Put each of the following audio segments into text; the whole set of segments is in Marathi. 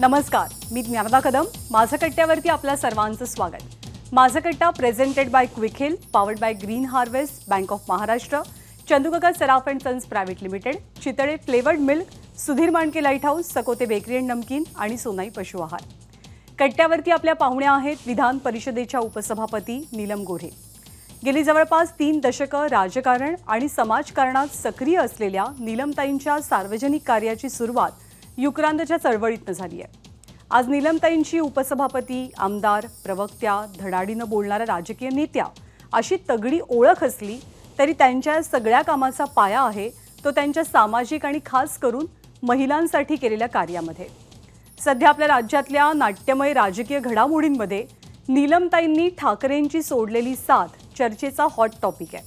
नमस्कार, मी ज्ञानदा कदम. माझं कट्ट्यावरती आपल्या सर्वांचं स्वागत. माझं कट्टा presented by Quick Heal, powered by Green Harvest, Bank of Maharashtra, Chandukaka Saraf and Sons Private Limited, Chitale flavoured milk, Sudhir Mandke Light House, Sakote bakery and namkeen आणि सोनाई पशु आहार. कट्ट्यावरती आपल्या पाहुण्या आहेत विधान परिषदेच्या उपसभापती नीलम गोऱ्हे. गेली जवळपास 3 दशकं राजकारण आणि समाजकारणात सक्रिय असलेल्या नीलमताईंच्या सार्वजनिक कार्याची सुरुवात युक्रांदच्या चळवळीतनं झाली आहे. आज नीलमताईंची उपसभापती, आमदार, प्रवक्त्या, धडाडीनं बोलणाऱ्या राजकीय नेत्या अशी तगडी ओळख असली तरी त्यांच्या सगळ्या कामाचा पाया आहे तो त्यांच्या सामाजिक आणि खास करून महिलांसाठी केलेल्या कार्यामध्ये. सध्या आपल्या राज्यातल्या नाट्यमय राजकीय घडामोडींमध्ये नीलमताईंनी ठाकरेंची सोडलेली साथ चर्चेचा हॉट टॉपिक आहे.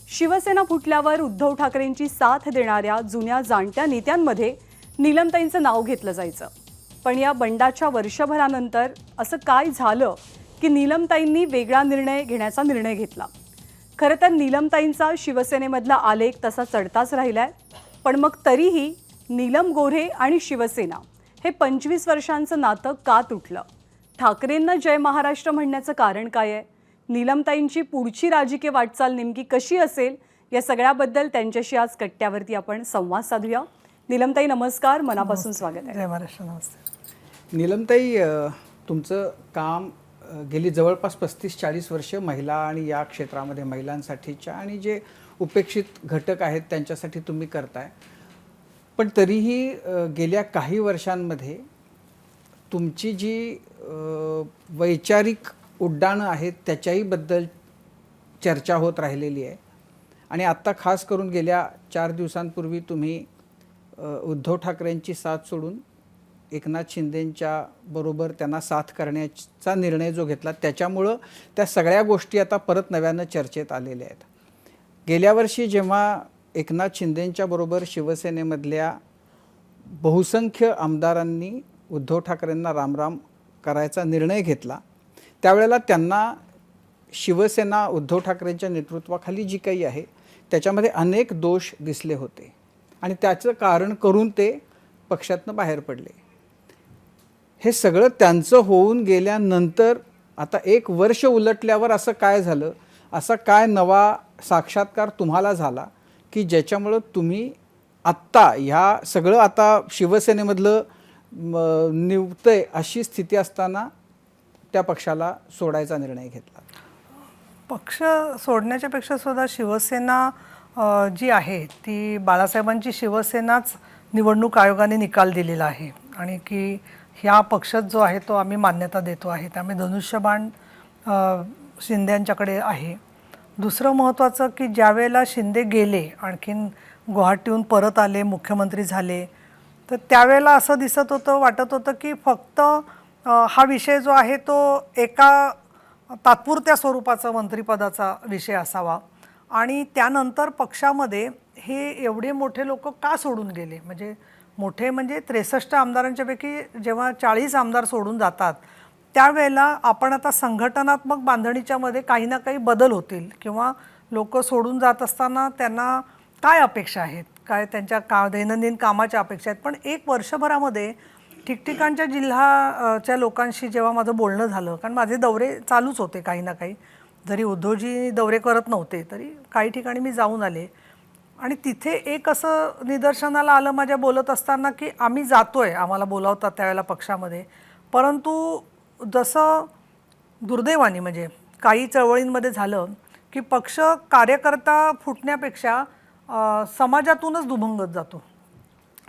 शिवसेना फुटल्यावर उद्धव ठाकरेंची साथ देणाऱ्या जुन्या जाणत्या नेत्यांमध्ये नीलमताईंचं नाव घेतलं जायचं. पण या बंडाच्या वर्षभरानंतर असं काय झालं की नीलमताईंनी वेगळा निर्णय घेण्याचा निर्णय घेतला. खरं तर नीलमताईंचा शिवसेनेमधला आलेख तसा चढताच राहिलाय. पण मग तरीही नीलम गोऱ्हे आणि शिवसेना हे 25 वर्षांचं नातं का तुटलं? ठाकरेंना जय महाराष्ट्र म्हणण्याचं कारण काय आहे? नीलमताईंची पुढची राजकीय वाटचाल नेमकी कशी असेल या सगळ्याबद्दल त्यांच्याशी आज कट्ट्यावरती आपण संवाद साधूया. नीलमताई नमस्कार, मनापासून स्वागत आहे. जय महाराष्ट्र. नमस्ते नीलमताई, तुमचं काम गेली जवळपास 35-40 वर्ष महिला आणि या क्षेत्रामध्ये महिलांसाठीच्या आणि जे उपेक्षित घटक आहेत त्यांच्यासाठी तुम्ही करताय. पण तरीही गेल्या काही वर्षांमध्ये तुमची जी वैचारिक उड्डाणं आहेत त्याच्याही बद्दल चर्चा होत राहिलेली आहे. आणि आत्ता खास करून गेल्या 4 दिवसांपूर्वी तुम्ही उद्धव ठाकरेंची साथ सोडून एकनाथ शिंदेंच्या बरोबर त्यांना साथ करण्याचा निर्णय जो घेतला त्याच्यामुळं त्या सगळ्या गोष्टी आता परत नव्यानं चर्चेत आलेल्या आहेत. गेल्या वर्षी जेव्हा एकनाथ शिंदेंच्या बरोबर शिवसेनेमधल्या बहुसंख्य आमदारांनी उद्धव ठाकरेंना रामराम करायचा निर्णय घेतला त्यावेळेला त्यांना शिवसेना उद्धव ठाकरेंच्या नेतृत्वाखाली जी काही आहे त्याच्यामध्ये अनेक दोष दिसले होते आणि त्याचं कारण करून ते पक्षातनं बाहेर पडले. हे सगळं त्यांचं होऊन गेल्यानंतर आता 1 वर्ष उलटल्यावर असं काय झालं, असा काय नवा साक्षात्कार तुम्हाला झाला की ज्याच्यामुळं तुम्ही आत्ता ह्या सगळं आता शिवसेनेमधलं निवतंय अशी स्थिती असताना त्या पक्षाला सोडायचा निर्णय घेतला? पक्ष सोडण्याच्या पेक्षा सुद्धा शिवसेना जी आहे ती बाळासाहेबांची शिवसेनाच निवडणूक आयोगाने निकाल दिलेला आहे आणि की ह्या पक्षात जो आहे तो आम्ही मान्यता देतो आहे. त्यामुळे धनुष्यबाण शिंदेंच्याकडे आहे. दुसरं महत्त्वाचं की ज्यावेळेला शिंदे गेले आणखीन गुवाहाटीहून परत आले, मुख्यमंत्री झाले, तर त्यावेळेला असं दिसत होतं, वाटत होतं की फक्त हा विषय जो आहे तो एका तात्पुरत्या स्वरूपाचा मंत्रिपदाचा विषय असावा आणि त्यानंतर पक्षामध्ये हे एवढे मोठे लोक का सोडून गेले. म्हणजे मोठे म्हणजे 63 आमदारांच्यापैकी जेव्हा 40 आमदार सोडून जातात त्यावेळेला आपण आता संघटनात्मक बांधणीच्या मध्ये काही ना काही बदल होतील किंवा लोक सोडून जात असताना त्यांना काय अपेक्षा आहेत, काय त्यांच्या दैनंदिन कामाच्या अपेक्षा आहेत. पण 1 वर्षभरामध्ये ठिकठिकाणच्या जिल्ह्याच्या लोकांशी जेव्हा माझं बोलणं झालं, कारण माझे दौरे चालूच होते काही ना काही, जरी उद्धवजी दौरे करत नव्हते तरी काही ठिकाणी मी जाऊन आले आणि तिथे एक असं निदर्शनाला आलं माझ्या बोलत असताना की आम्ही जातोय, आम्हाला बोलावतात त्यावेळेला पक्षामध्ये, परंतु जसं दुर्दैवाने म्हणजे काही चळवळींमध्ये झालं की पक्ष कार्यकर्ता फुटण्यापेक्षा समाजातूनच दुभंगत जातो,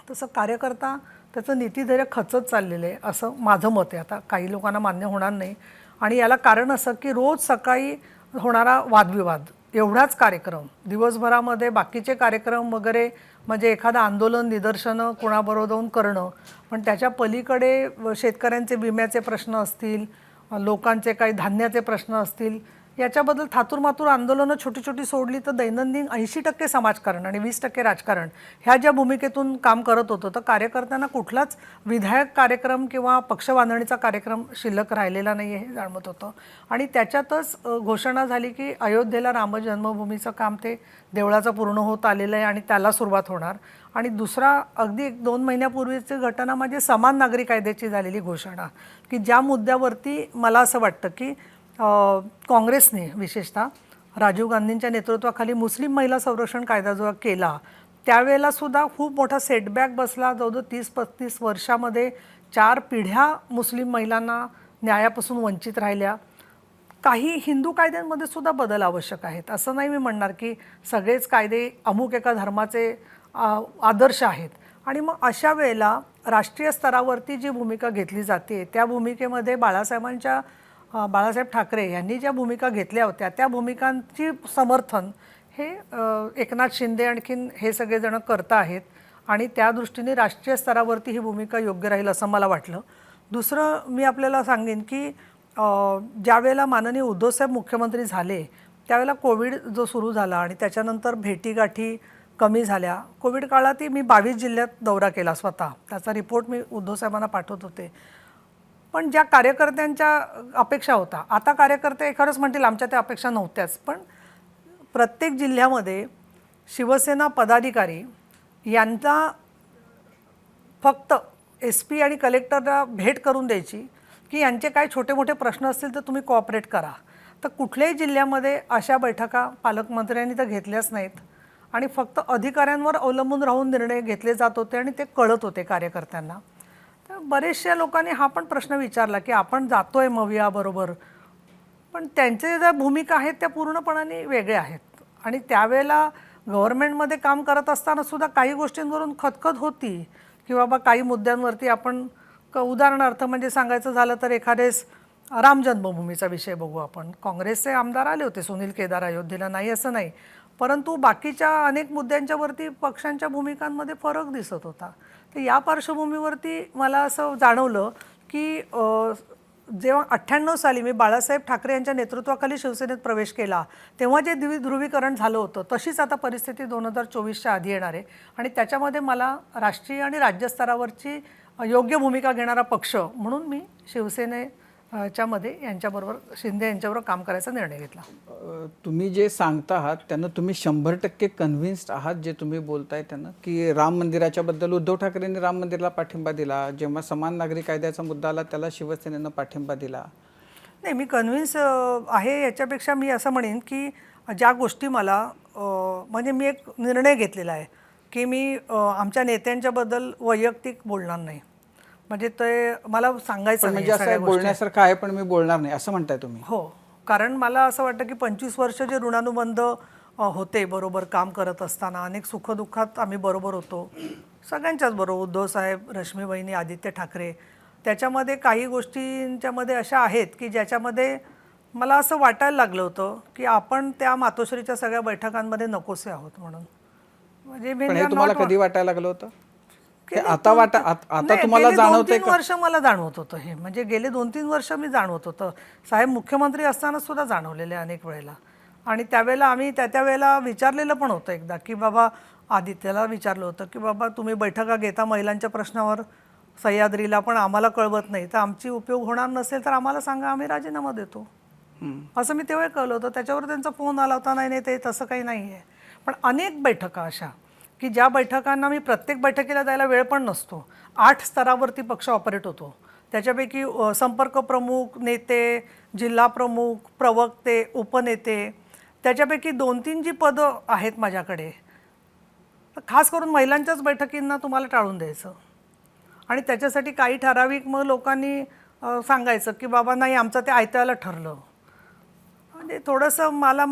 तसं कार्यकर्ता त्याचं नीतिधैर्य खचत चाललेलं आहे असं माझं मत आहे. आता काही लोकांना मान्य होणार नाही आणि याला कारण असं की रोज सकाळी होणारा वादविवाद, एवढाच कार्यक्रम, दिवसभरामध्ये बाकीचे कार्यक्रम वगैरे म्हणजे एखादं आंदोलन, निदर्शनं कोणाबरोबर जाऊन करणं, पण त्याच्या पलीकडे शेतकऱ्यांचे विम्याचे प्रश्न असतील, लोकांचे काही धान्याचे प्रश्न असतील, याच्याबद्दल थातूरमातूर आंदोलनं छोटी छोटी सोडली तर दैनंदिन 80% समाजकारण आणि 20% राजकारण ह्या ज्या भूमिकेतून काम करत होतं, तर कार्यकर्त्यांना कुठलाच विधायक कार्यक्रम किंवा पक्ष बांधणीचा कार्यक्रम शिल्लक राहिलेला नाही आहे हे जाणवत होतं. आणि त्याच्यातच घोषणा झाली की अयोध्येला राम जन्मभूमीचं काम ते देवळाचं पूर्ण होत आलेलं आहे आणि त्याला सुरुवात होणार. आणि दुसरा अगदी 1-2 महिन्यापूर्वीची घटना म्हणजे समान नागरी कायद्याची झालेली घोषणा, की ज्या मुद्द्यावरती मला असं वाटतं की काँग्रेसने विशेषतः राजीव गांधींच्या नेतृत्वाखाली मुस्लिम महिला संरक्षण कायदा जो केला त्यावेळेला सुद्धा खूप मोठा सेटबॅक बसला. जवळजवळ 30-35 वर्षामध्ये 4 पिढ्या मुस्लिम महिलांना न्यायापासून वंचित राहिल्या. काही हिंदू कायद्यांमध्ये सुद्धा बदल आवश्यक आहेत. असं नाही मी म्हणणार की सगळेच कायदे अमुक एका धर्माचे आदर्श आहेत. आणि मग अशा वेळेला राष्ट्रीय स्तरावरती जी भूमिका घेतली जाते त्या भूमिकेमध्ये बाळासाहेब ठाकरे यांनी ज्या भूमिका घेतल्या होत्या त्या भूमिकांची समर्थन हे एकनाथ शिंदे आणखीन हे सगळेजण करत आहेत आणि त्या दृष्टीने राष्ट्रीय स्तरावरती ही भूमिका योग्य राहील असं मला वाटलं. दुसरं मी आपल्याला सांगेन की ज्यावेळेला माननीय उद्धवसाहेब मुख्यमंत्री झाले त्यावेळेला कोविड जो सुरू झाला आणि त्याच्यानंतर भेटीगाठी कमी झाल्या. कोविड काळातही मी 22 जिल्ह्यात दौरा केला स्वतः. त्याचा रिपोर्ट मी उद्धवसाहेबांना पाठवत होते. पण ज्या कार्यकर्त्यांच्या अपेक्षा होता, आता कार्यकर्ते खरंच म्हणतील आमच्या त्या अपेक्षा नव्हत्याच, पण प्रत्येक जिल्ह्यामध्ये शिवसेना पदाधिकारी यांचा फक्त SP आणि कलेक्टरला भेट करून द्यायची की यांचे काय छोटे मोठे प्रश्न असतील तर तुम्ही कोऑपरेट करा. तर कुठल्याही जिल्ह्यामध्ये अशा बैठका पालकमंत्र्यांनी तर घेतल्याच नाहीत आणि फक्त अधिकाऱ्यांवर अवलंबून राहून निर्णय घेतले जात होते आणि ते कळत होते कार्यकर्त्यांना. तर बरेचशा लोकांनी हा पण प्रश्न विचारला की आपण जातोय मवियाबरोबर, पण त्यांच्या ज्या भूमिका आहेत त्या पूर्णपणाने वेगळ्या आहेत. आणि त्यावेळेला गव्हर्नमेंटमध्ये काम करत असताना सुद्धा काही गोष्टींवरून खतखत होती की बाबा काही मुद्द्यांवरती आपण उदाहरणार्थ म्हणजे सांगायचं झालं तर एखादेस राम जन्मभूमीचा विषय बघू आपण. काँग्रेसचे आमदार आले होते, सुनील केदार अयोध्येला, नाही असं नाही, परंतु बाकीच्या अनेक मुद्द्यांच्यावरती पक्षांच्या भूमिकांमध्ये फरक दिसत होता. तर या पार्श्वभूमीवरती मला असं जाणवलं की जेव्हा 98 साली मी बाळासाहेब ठाकरे यांच्या नेतृत्वाखाली शिवसेनेत प्रवेश केला तेव्हा जे द्विध्रुवीकरण झालं होतं तशीच आता परिस्थिती 2024च्या आधी येणार आहे. आणि त्याच्यामध्ये मला राष्ट्रीय आणि राज्यस्तरावरची योग्य भूमिका घेणारा पक्ष म्हणून मी शिवसेनेच्यामध्ये यांच्याबरोबर शिंदे यांच्याबरोबर काम करायचा निर्णय घेतला. तुम्ही जे सांगता आहात त्यानं तुम्ही 100% कन्व्हिन्स्ड आहात जे तुम्ही बोलताय त्यानं, की राम मंदिराच्या बद्दल उद्धव ठाकरेंनी राम मंदिराला पाठिंबा दिला, जेव्हा समान नागरी कायद्याचा मुद्दा आला त्याला शिवसेनेनं पाठिंबा दिला? नाही, मी कन्व्हिन्स आहे. याच्यापेक्षा मी असं म्हणेन की ज्या गोष्टी मला म्हणजे मी एक निर्णय घेतलेला आहे की मी आमच्या नेत्यांच्याबद्दल वैयक्तिक बोलणार नाही. म्हणजे ते मला सांगायचं म्हणजे असं बोलण्यासारखं आहे पण मी बोलणार नाही असं म्हणताय तुम्ही? हो, कारण मला असं वाटतं की 25 वर्ष जे ऋणानुबंध होते बरोबर काम करत असताना, अनेक सुखदुःखात आम्ही बरोबर होतो सगळ्यांच्याच बरोबर, उद्धव साहेब, रश्मी वहिनी, आदित्य ठाकरे. त्याच्यामध्ये काही गोष्टींच्यामध्ये अशा आहेत की ज्याच्यामध्ये मला असं वाटायला लागलं होतं की आपण त्या मातोश्रीच्या सगळ्या बैठकांमध्ये नकोसे आहोत म्हणून. म्हणजे पण हे तुम्हाला कधी वाटायला लागलं होतं? आता तुम्हाला जाणवतंय का? 2-3 वर्ष मला जाणवत होतं हे, म्हणजे गेले 2-3 वर्ष मी जाणवत होतं. साहेब मुख्यमंत्री असताना सुद्धा जाणवलेले अनेक वेळेला. आणि त्यावेळेला आम्ही त्या वेळेला विचारलेलं पण होतं एकदा की बाबा, आदित्यला विचारलं होतं की बाबा तुम्ही बैठका घेता महिलांच्या प्रश्नावर सह्याद्रीला, पण आम्हाला कळवत नाही, तर आमची उपयोग होणार नसेल तर आम्हाला सांगा, आम्ही राजीनामा देतो, असं मी तेव्हा कळलं होतं. त्याच्यावर त्यांचा फोन आला होता, नाही ते तसं काही नाही आहे. पण अनेक बैठका अशा की ज्या बैठकांना मी प्रत्येक बैठकीला जायला वेळ पण नसतो. 8 स्तरावरती पक्ष ऑपरेट होतो. त्याच्यापैकी संपर्क प्रमुख, नेते, जिल्हा प्रमुख, प्रवक्ते, उपनेते, त्याच्यापैकी 2-3 जी पदं आहेत माझ्याकडे, तर खास करून महिलांच्याच बैठकींना तुम्हाला टाळून द्यायचं. आणि त्याच्यासाठी काही ठराविक मग लोकांनी सांगायचं की बाबा नाही, आमचं ते आयत्याला ठरलं. म्हणजे थोडंसं मला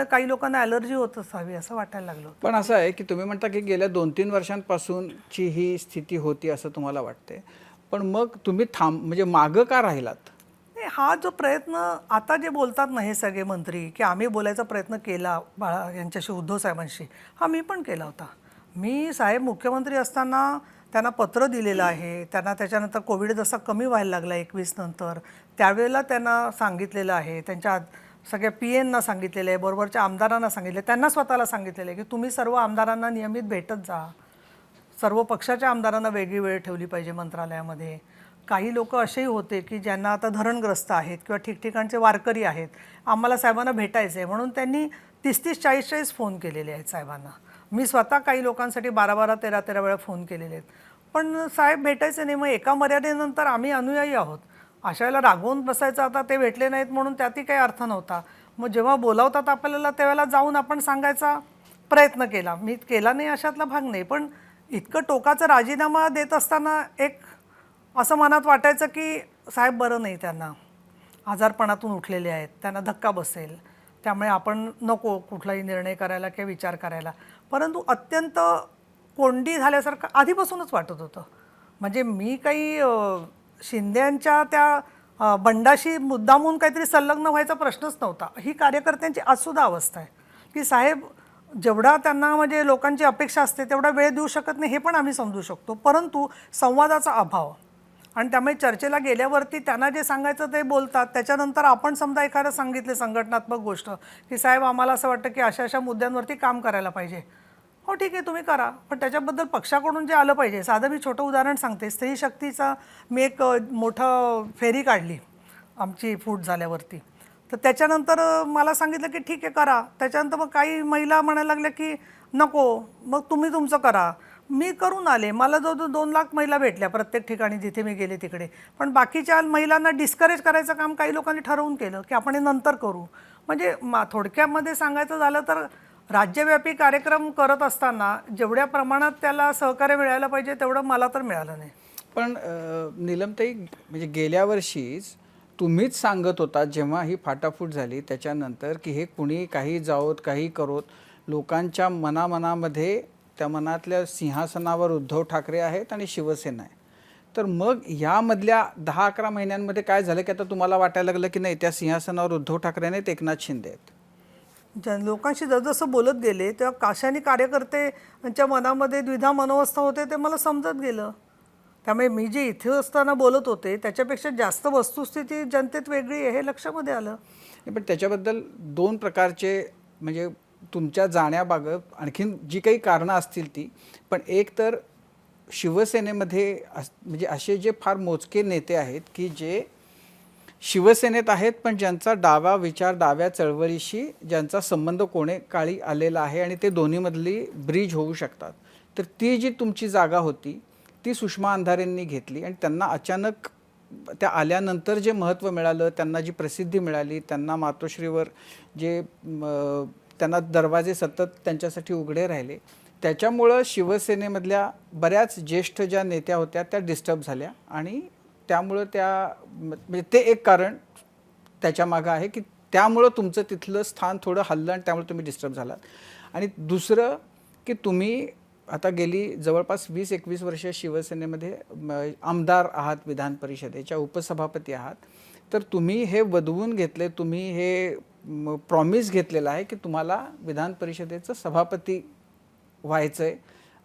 काही लोकांना ॲलर्जी होत असावी असं वाटायला लागलं. पण असं आहे की तुम्ही म्हणता की गेल्या 2-3 वर्षांपासूनची ही स्थिती होती असं तुम्हाला वाटते, पण मग तुम्ही म्हणजे मागं का राहिलात? हा जो प्रयत्न आता जे बोलतात ना हे सगळे मंत्री की आम्ही बोलायचा प्रयत्न केला बाळा यांच्याशी, उद्धव साहेबांशी, हा मी पण केला होता. मी साहेब मुख्यमंत्री असताना त्यांना पत्र दिलेलं आहे. त्यांना त्याच्यानंतर कोविड जसा कमी व्हायला लागला 21 नंतर, त्यावेळेला त्यांना सांगितलेलं आहे. त्यांच्या सगळ्या PNना सांगितलेलं आहे, बरोबरच्या आमदारांना सांगितलं, त्यांना स्वतःला सांगितलेलं आहे की तुम्ही सर्व आमदारांना नियमित भेटत जा. सर्व पक्षाच्या आमदारांना वेगळी वेळ ठेवली पाहिजे मंत्रालयामध्ये. काही लोक असेही होते की ज्यांना आता धरणग्रस्त आहेत किंवा ठिकठिकाणचे वारकरी आहेत, आम्हाला साहेबांना भेटायचं आहे, म्हणून त्यांनी 30-30, 40-40 फोन केलेले आहेत साहेबांना. मी स्वतः काही लोकांसाठी 12-12, 13-13 वेळा फोन केलेले आहेत. पण साहेब भेटायचे नाही. मग एका मर्यादेनंतर आम्ही अनुयायी आहोत, अशा वेळेला रागवून बसायचं आता ते भेटले नाहीत म्हणून त्यातही काही अर्थ नव्हता. मग जेव्हा बोलावतात आपल्याला त्यावेळेला जाऊन आपण सांगायचा प्रयत्न केला. मी केला नाही अशातला भाग नाही, पण इतकं टोकाचा राजीनामा देत असताना एक असं मनात वाटायचं की साहेब बरं नाही, त्यांना आजारपणातून उठलेले आहेत, त्यांना धक्का बसेल, त्यामुळे आपण नको कुठलाही निर्णय करायला किंवा विचार करायला. परंतु अत्यंत कोंडी झाल्यासारखं आधीपासूनच वाटत होतं. म्हणजे मी काही शिंदेंच्या त्या बंडाशी मुद्दामून काहीतरी संलग्न व्हायचा प्रश्नच नव्हता. ही कार्यकर्त्यांची आजसुद्धा अवस्था आहे की साहेब जेवढा त्यांना म्हणजे लोकांची अपेक्षा असते तेवढा वेळ देऊ शकत नाही, हे पण आम्ही समजू शकतो. परंतु संवादाचा अभाव आणि त्यामुळे चर्चेला गेल्यावरती त्यांना जे सांगायचं ते बोलतात. त्याच्यानंतर आपण समजा एखादं सांगितले संघटनात्मक गोष्ट की साहेब आम्हाला असं वाटतं की अशा अशा मुद्द्यांवरती काम करायला पाहिजे. हो ठीक आहे तुम्ही करा, पण त्याच्याबद्दल पक्षाकडून जे आलं पाहिजे. साधं मी छोटं उदाहरण सांगते. स्त्री शक्तीचा मी एक मोठं फेरी काढली आमची फूट झाल्यावरती. तर त्याच्यानंतर मला सांगितलं की ठीक आहे करा. त्याच्यानंतर मग काही महिला म्हणायला लागल्या की नको, मग तुम्ही तुमचं करा. मी करून आले. मला जवळजवळ 2 लाख महिला भेटल्या प्रत्येक ठिकाणी जिथे मी गेले तिकडे. पण बाकीच्या महिलांना डिस्करेज करायचं काम काही लोकांनी ठरवून केलं की आपण हे नंतर करू. म्हणजे थोडक्यामध्ये सांगायचं झालं तर राज्यव्यापी कार्यक्रम करत असताना जेवढ्या प्रमाणात त्याला सहकार्य मिळायला पाहिजे तेवढं मला तर मिळालं नाही. पण नीलमताई, म्हणजे गेल्या वर्षीच तुम्हीच सांगत होता जेव्हा ही फाटाफूट झाली त्याच्यानंतर की हे कुणी काही जाओत काही करोत, लोकांच्या मनामध्ये त्या मनातल्या सिंहासनावर उद्धव ठाकरे आहेत आणि शिवसेना आहे. तर मग यामधल्या 10-11 महिन्यांमध्ये काय झालं की आता तुम्हाला वाटायला लागलं की नाही, त्या सिंहासनावर उद्धव ठाकरे नाहीत, एकनाथ शिंदे आहेत. लोकांशी जसजसं बोलत गेले तेव्हा काशानी कार्यकर्त्यांच्या मनामध्ये द्विधा मनोवस्था होते ते मला समजत गेलं. त्यामुळे मी जे इथे असताना बोलत होते त्याच्यापेक्षा जास्त वस्तुस्थिती जनतेत वेगळी आहे हे लक्षामध्ये आलं. पण त्याच्याबद्दल 2 प्रकारचे म्हणजे तुमच्या जाण्याबाबत आणखीन जी काही कारणं असतील ती, पण एक तर शिवसेनेमध्ये म्हणजे असे जे फार मोजके नेते आहेत की जे शिवसेनेत आहेत पण ज्यांचा डावा विचार, डाव्या चळवळीशी ज्यांचा संबंध कोणे काळी आलेला आहे आणि ते दोन्हीमधली ब्रिज होऊ शकतात. तर ती जी तुमची जागा होती ती सुषमा अंधारेंनी घेतली आणि त्यांना अचानक त्या आल्यानंतर जे महत्त्व मिळालं, त्यांना जी प्रसिद्धी मिळाली, त्यांना मातोश्रीवर जे त्यांना दरवाजे सतत त्यांच्यासाठी उघडे राहिले, त्याच्यामुळं शिवसेनेमधल्या बऱ्याच ज्येष्ठ ज्या नेत्या होत्या त्या डिस्टर्ब झाल्या आणि त्यामुळं म्हणजे ते एक कारण त्याच्या मागं आहे की त्यामुळं तुमचं तिथलं स्थान थोडं हललं आणि त्यामुळे तुम्ही डिस्टर्ब झालात. आणि दुसरं की तुम्ही आता गेली जवळपास 20-21 वर्ष शिवसेनेमध्ये आमदार आहात, विधान परिषदेच्या उपसभापती आहात. तर तुम्ही हे वदवून घेतले, तुम्ही हे प्रॉमिस घेतलेलं आहे की तुम्हाला विधान परिषदेचं सभापती व्हायचं आहे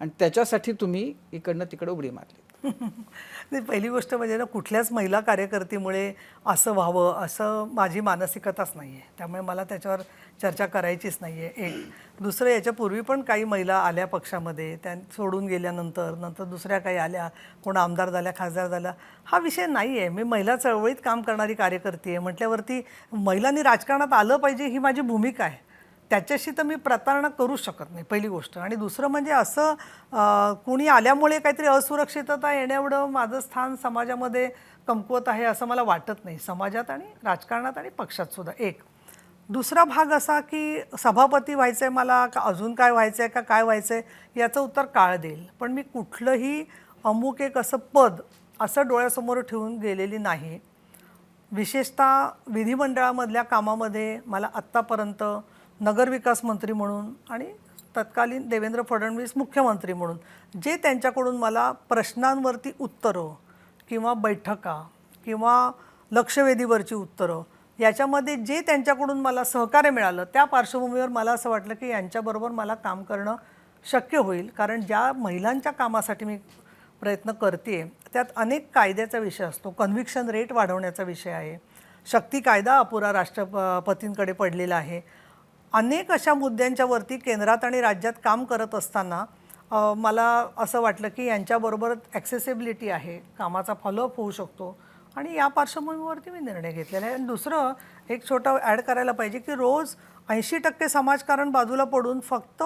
आणि त्याच्यासाठी तुम्ही इकडनं तिकडं उडी मारली. नाही, पहिली गोष्ट म्हणजे ना कुठल्याच महिला कार्यकर्तीमुळे असं व्हावं असं माझी मानसिकताच नाही आहे. त्यामुळे मला त्याच्यावर चर्चा करायचीच नाही आहे. एक दुसरं, याच्यापूर्वी पण काही महिला आल्या पक्षामध्ये, त्या सोडून गेल्यानंतर दुसऱ्या काही आल्या, कोण आमदार झाल्या, खासदार झाल्या, हा विषय नाही आहे. मी महिला चळवळीत काम करणारी कार्यकर्ती आहे म्हटल्यावरती महिलांनी राजकारणात आलं पाहिजे ही माझी भूमिका आहे. त्याच्याशी तर मी प्रतारणा करू शकत नाही, पहिली गोष्ट. आणि दुसरं म्हणजे असं कुणी आल्यामुळे काहीतरी असुरक्षितता येण्याएवढं माझं स्थान समाजामध्ये कमकुवत आहे असं मला वाटत नाही, समाजात आणि राजकारणात आणि पक्षात सुद्धा. एक दुसरा भाग असा की सभापती व्हायचं आहे मला का अजून काय व्हायचं आहे का काय व्हायचं आहे याचं उत्तर काळ देईल. पण मी कुठलंही अमुक एक असं पद असं डोळ्यासमोर ठेवून गेलेली नाही. विशेषतः विधिमंडळामधल्या कामामध्ये मला आत्तापर्यंत नगरविकास मंत्री म्हणून आणि तत्कालीन देवेंद्र फडणवीस मुख्यमंत्री म्हणून जे त्यांच्याकडून मला प्रश्नांवरती उत्तरं किंवा बैठका किंवा लक्षवेधीवरची उत्तरं याच्यामध्ये जे त्यांच्याकडून मला सहकार्य मिळालं, त्या पार्श्वभूमीवर मला असं वाटलं की यांच्याबरोबर मला काम करणं शक्य होईल. कारण ज्या महिलांच्या कामासाठी मी प्रयत्न करते त्यात अनेक कायद्याचा विषय असतो, कन्व्हिक्शन रेट वाढवण्याचा विषय आहे, शक्ती कायदा अपुरा राष्ट्रपतींकडे पडलेला आहे. अनेक अशा मुद्द्यांच्यावरती केंद्रात आणि राज्यात काम करत असताना मला असं वाटलं की यांच्याबरोबर ॲक्सेसिबिलिटी आहे, कामाचा फॉलोअप होऊ शकतो आणि या पार्श्वभूमीवरती मी निर्णय घेतलेला आहे. आणि दुसरं एक छोटं ॲड करायला पाहिजे की रोज 80% समाजकारण बाजूला पडून फक्त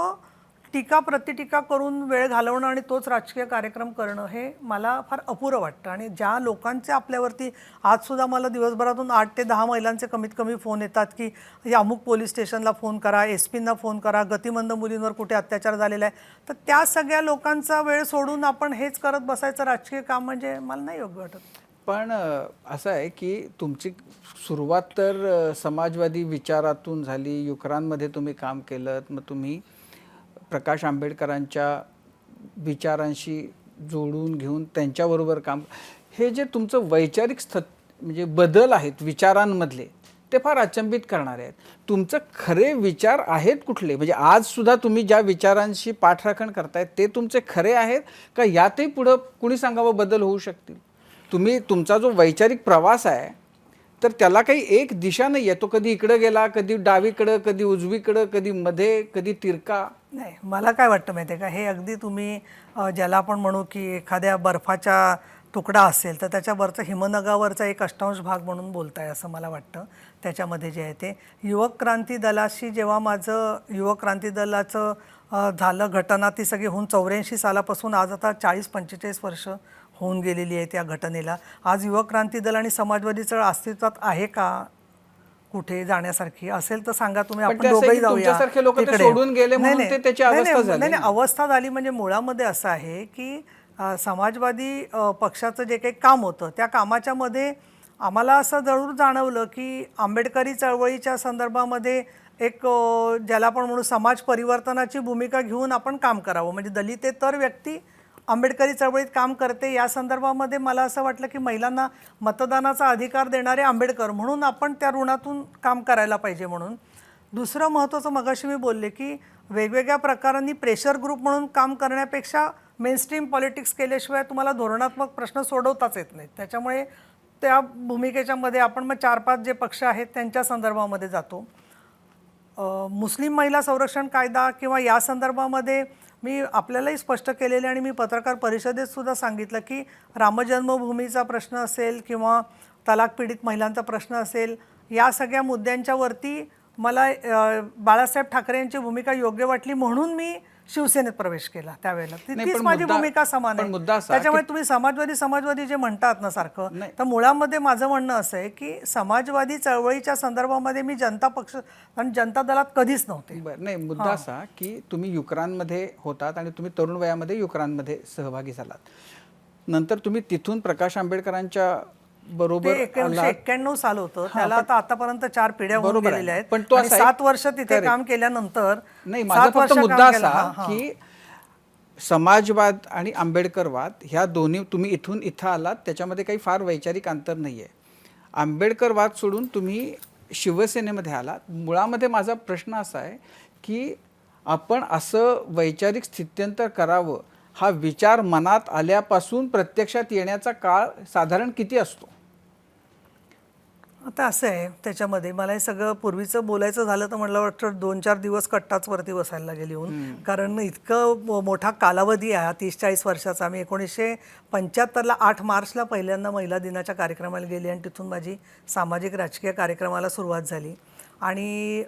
टीका प्रतिटीका करून वेळ घालवणं आणि तोच राजकीय कार्यक्रम करणं हे मला फार अपुरं वाटतं. आणि ज्या लोकांचे आपल्यावरती आजसुद्धा मला दिवसभरातून 8 ते 10 महिलांचे कमीत कमी फोन येतात की या अमुक पोलीस स्टेशनला फोन करा, SP-ना फोन करा, गतिमंद मुलींवर कुठे अत्याचार झालेला आहे, तर त्या सगळ्या लोकांचा वेळ सोडून आपण हेच करत बसायचं राजकीय काम म्हणजे मला नाही योग्य वाटत. पण असं आहे की तुमची सुरुवात तर समाजवादी विचारातून झाली, युक्रांमध्ये तुम्ही काम केलं, मग तुम्ही प्रकाश आंबेडकरांच्या विचारांशी जोडून घेऊन त्यांच्याबरोबर काम, हे जे तुमचं वैचारिक म्हणजे बदल आहेत विचारांमधले ते फार अचंबित करणारे आहेत. तुमचं खरे विचार आहेत कुठले? म्हणजे आज सुद्धा तुम्ही ज्या विचारांशी पाठराखण करतायत ते तुमचे खरे आहेत का यातही पुढं कुणी सांगावं बदल होऊ शकतील? तुमचा जो वैचारिक प्रवास आहे तर त्याला काही एक दिशा नाही आहे, तो कधी इकडं गेला, कधी डावीकडं, कधी उजवीकडं, कधी मध्ये, कधी तिरका. नाही, मला काय वाटतं माहिती आहे का, हे अगदी तुम्ही ज्याला आपण म्हणू की एखाद्या बर्फाचा तुकडा असेल तर त्याच्यावरचा हिमनगावरचा एक अष्टांश भाग म्हणून बोलताय असं मला वाटतं. त्याच्यामध्ये जे आहे ते युवक क्रांती दलाशी जेव्हा माझं युवक क्रांती दलाचं झालं घटना, ती सगळी होऊन 84 सालापासून आज आता 40-45 वर्ष होऊन गेलेली आहे त्या घटनेला. आज युवक क्रांती दल आणि समाजवादी चळवळ अस्तित्वात आहे का कुठे जाण्यासारखी? असेल तर सांगा तुम्ही, आपण दोघंही जाऊया तिकडे. सोडून गेले म्हणून ते त्याची अवस्था झाली. नाही, अवस्था झाली म्हणजे मुळामध्ये असं आहे की समाजवादी पक्षाचं जे काही काम होतं त्या कामाच्या मध्ये आम्हाला असं जरूर जाणवलं की आंबेडकरी चळवळीच्या संदर्भामध्ये एक ज्याला आपण म्हणू समाज परिवर्तनाची भूमिका घेऊन आपण काम करावं. म्हणजे दलितेतर व्यक्ती आंबेडकरी चळवळीत काम करते या संदर्भामध्ये मला असं वाटलं की महिलांना मतदानाचा अधिकार देणारे आंबेडकर म्हणून आपण त्या ऋणातून काम करायला पाहिजे म्हणून. दुसरं महत्त्वाचं मगाशी मी बोलले की वेगवेगळ्या प्रकारांनी प्रेशर ग्रुप म्हणून काम करण्यापेक्षा मेनस्ट्रीम पॉलिटिक्स केल्याशिवाय तुम्हाला धोरणात्मक प्रश्न सोडवताच येत नाहीत. त्याच्यामुळे त्या भूमिकेच्या मध्ये आपण मग 4-5 जे पक्ष आहेत त्यांच्या संदर्भामध्ये जातो. मुस्लिम महिला संरक्षण कायदा किंवा या संदर्भामध्ये मी आपल्यालाही स्पष्ट केलेले आणि मी पत्रकार परिषदेत सुद्धा सांगितलं की रामजन्मभूमीचा प्रश्न असेल किंवा तलाक पीडित महिलांचा प्रश्न असेल, या सगळ्या मुद्द्यांच्यावरती मला बाळासाहेब ठाकरे यांची भूमिका योग्य वाटली म्हणून मी शिवसेनेत प्रवेश केला त्यावेळेला. तीच माझी भूमिका समान आहे. त्याच्यामुळे तुम्ही समाजवादी जे म्हणतात ना सारखं, तर मुळामध्ये माझं म्हणणं असं आहे की समाजवादी चळवळीच्या संदर्भामध्ये मी जनता पक्ष आणि जनता दलात कधीच नव्हते. नाही, मुद्दा असा की तुम्ही युक्रांमध्ये होतात आणि तुम्ही तरुण वयामध्ये युक्रांमध्ये सहभागी झालात, नंतर तुम्ही तिथून प्रकाश आंबेडकरांच्या बरोबर 1991 साल होतं, त्याला आता आतापर्यंत 4 पिढ्या होऊन गेलेल्या आहेत. पण 7 वर्ष तिथे काम केल्यानंतर नाही, माझा फक्त मुद्दा असा की समाजवाद आणि आंबेडकरवाद ह्या दोन्ही तुम्ही इथून इथं आलात त्याच्यामध्ये काही फार वैचारिक अंतर नाही आहे. आंबेडकरवाद सोडून तुम्ही शिवसेनेमध्ये आलात. मुळामध्ये माझा प्रश्न असा आहे की आपण असं वैचारिक स्थित्यंतर करावं हा विचार मनात आल्यापासून प्रत्यक्षात येण्याचा काळ साधारण किती असतो? आता असं आहे त्याच्यामध्ये मला हे सगळं पूर्वीचं बोलायचं झालं तर म्हटलं वाटतं 2-4 दिवस कट्टाच वरती बसायला लागेल येऊन, कारण इतकं मोठा कालावधी आहे 30-40 वर्षाचा. मी 1975ला 8 मार्चला पहिल्यांदा महिला दिनाच्या कार्यक्रमाला गेले आणि तिथून माझी सामाजिक राजकीय कार्यक्रमाला सुरुवात झाली. आणि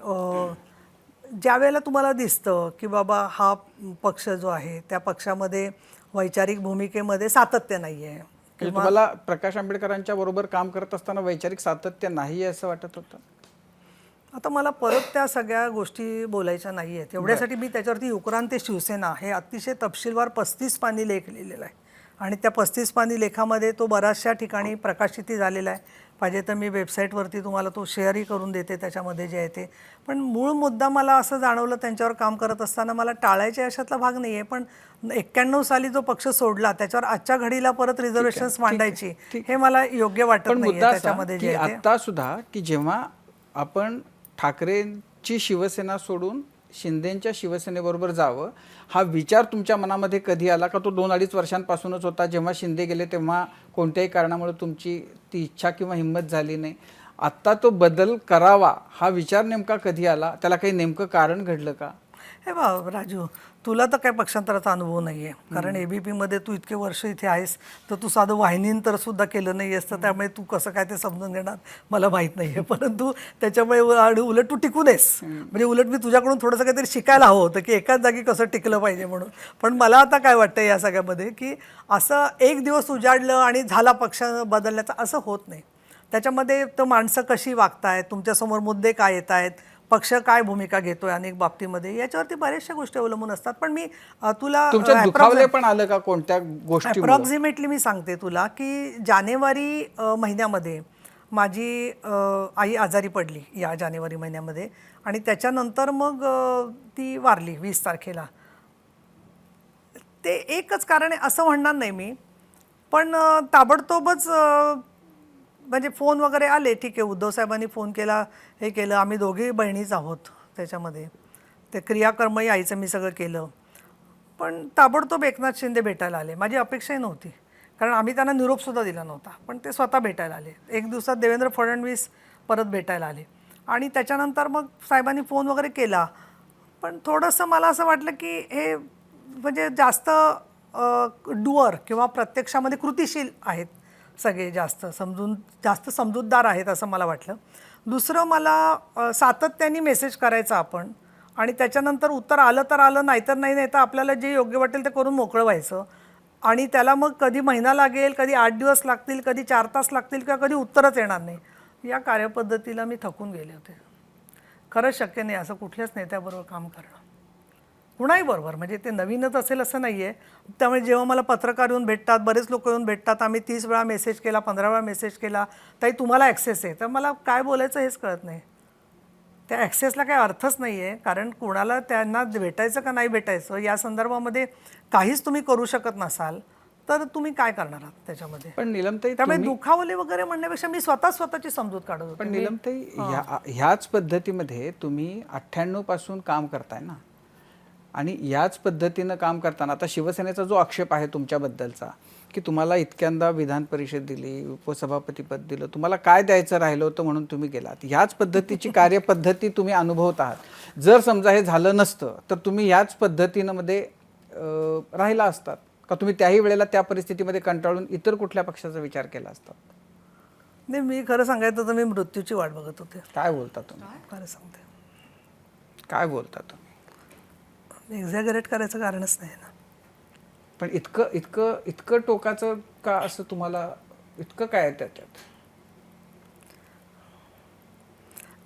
ज्या वेळेला तुम्हाला दिसतं की बाबा हा पक्ष जो आहे त्या पक्षामध्ये वैचारिक भूमिकेमध्ये सातत्य नाही आहे, तुम्हाला प्रकाश आंबेडकरांच्या बरोबर काम करत असताना वैचारिक सातत्य नाही आहे असं वाटत होतं? आता मला परत त्या सगळ्या गोष्टी बोलायच्या नाही आहेत. एवढ्यासाठी मी त्याच्यावरती युक्रांत ते शिवसेना हे अतिशय तपशीलवार 35 पानी लेख लिहिलेला आहे आणि त्या 35 पानी लेखामध्ये तो बऱ्याचशा ठिकाणी प्रकाशितही झालेला आहे. पाहिजे तर मी वेबसाईटवरती तुम्हाला तो शेअरही करून देते त्याच्यामध्ये जे आहे ते. पण मूळ मुद्दा मला असं जाणवलं त्यांच्यावर काम करत असताना मला टाळायच्या अशातला भाग नाही आहे, पण 91 साली जो पक्ष सोडला त्याच्यावर आजच्या घडीला परत रिझर्वेशन्स मांडायची हे मला योग्य वाटत नाही त्याच्यामध्ये जे आहे. आता सुद्धा की जेव्हा आपण ठाकरेंची शिवसेना सोडून शिंदेंच्या शिवसेनेबरोबर जावं हा विचार तुमच्या मनामध्ये कधी आला का? तो 2-2.5 वर्षांपासूनच होता, जेव्हा शिंदे गेले तेव्हा कोणत्याही कारणामुळे तुमची ती इच्छा किंवा हिंमत झाली नाही? आत्ता तो बदल करावा हा विचार नेमका कधी आला? त्याला काही नेमकं कारण घडलं का? हे बा राजू, तुला तर काही पक्षांतराचा अनुभव नाही आहे, कारण एबीपीमध्ये तू इतके वर्ष इथे आहेस, तर तू साधं वाहिनींतर सुद्धा केलं नाही आहेस, तर त्यामुळे तू कसं काय ते समजून घेणार मला माहीत नाही आहे. परंतु त्याच्यामुळे उलट तू टिकून आहेस, म्हणजे उलट मी तुझ्याकडून थोडंसं काहीतरी शिकायला हवं होतं की एकाच जागी कसं टिकलं पाहिजे म्हणून. पण मला आता काय वाटतं या सगळ्यामध्ये की असं एक दिवस उजाडलं आणि झाला पक्ष बदलण्याचं असं होत नाही. त्याच्यामध्ये तर माणसं कशी वागतायत, तुमच्यासमोर मुद्दे काय येत आहेत, पक्ष काय भूमिका घेतोय अनेक बाबतीमध्ये, याच्यावरती बऱ्याचशा गोष्टी अवलंबून असतात. पण मी तुला तुमच्या दुखावले पण आलं का कोणत्या गोष्टी? अप्रॉक्सिमेटली मी सांगते तुला की जानेवारी महिन्यामध्ये माझी आई आजारी पडली या जानेवारी महिन्यामध्ये, आणि त्याच्यानंतर मग ती वारली 20 तारखेला. ते एकच कारण आहे असं म्हणणार नाही मी, पण ताबडतोबच म्हणजे फोन वगैरे आले, ठीक आहे उद्धव साहेबांनी फोन केला, हे केलं, आम्ही दोघी बहिणीच आहोत त्याच्यामध्ये, ते क्रियाकर्मही आईचं मी सगळं केलं. पण ताबडतोब एकनाथ शिंदे भेटायला आले. माझी अपेक्षाही नव्हती, कारण आम्ही त्यांना निरोपसुद्धा दिला नव्हता, पण ते स्वतः भेटायला आले. एक दिवसात देवेंद्र फडणवीस परत भेटायला आले, आणि त्याच्यानंतर मग साहेबांनी फोन वगैरे केला. पण थोडंसं मला असं वाटलं की हे म्हणजे जास्त डुअर किंवा प्रत्यक्षामध्ये कृतिशील आहेत सगळे, जास्त समजूतदार आहेत असं मला वाटलं. दुसरं, मला सातत्याने मेसेज करायचा आपण, आणि त्याच्यानंतर उत्तर आलं तर आलं, नाहीतर नाही, नाही तर आपल्याला जे योग्य वाटेल ते करून मोकळं व्हायचं. आणि त्याला मग कधी महिना लागेल, कधी 8 दिवस लागतील, कधी 4 तास लागतील, किंवा कधी उत्तरच येणार नाही, या कार्यपद्धतीला मी थकून गेले होते. खरंच शक्य नाही असं कुठल्याच नेत्याबरोबर काम करणं, कुणाही बरोबर. म्हणजे ते नवीनच असेल असं नाही आहे. त्यामुळे जेव्हा मला पत्रकार येऊन भेटतात, बरेच लोक येऊन भेटतात, आम्ही 30 वेळा मेसेज केला, 15 वेळा मेसेज केला, ताई तुम्हाला ॲक्सेस आहे, तर मला काय बोलायचं हेच कळत नाही. त्या ॲक्सेसला काही अर्थच नाही आहे, कारण कोणाला त्यांना भेटायचं का नाही भेटायचं या संदर्भामध्ये काहीच तुम्ही करू शकत नसाल, तर तुम्ही काय करणार आहात त्याच्यामध्ये. पण नीलमताई, त्यामुळे दुखावले वगैरे म्हणण्यापेक्षा मी स्वतःची समजूत काढत होते. पण नीलमताई, ह्याच पद्धतीमध्ये तुम्ही 98 पासून काम करताय ना, आणि याच पद्धतीनं काम करताना आता शिवसेनेचा जो आक्षेप आहे तुमच्याबद्दलचा की तुम्हाला इतक्यांदा विधान परिषद दिली, उपसभापतीपद दिलं, तुम्हाला काय द्यायचं राहिलं होतं म्हणून तुम्ही गेलात. ह्याच पद्धतीची कार्यपद्धती तुम्ही अनुभवत आहात. जर समजा हे झालं नसतं तर तुम्ही ह्याच पद्धतीनं मध्ये राहिला असतात का? तुम्ही त्याही वेळेला त्या परिस्थितीमध्ये कंटाळून इतर कुठल्या पक्षाचा विचार केला असता? नाही, मी खरं सांगायचं तर मी मृत्यूची वाट बघत होते. काय बोलता तुम्ही? खरं सांगते. काय बोलता तुम्ही? एक्झॅगरेट करायचं कारणच नाही ना. पण इतकं इतकं इतकं टोकाचं का असं तुम्हाला? इतकं काय आहे त्याच्यात?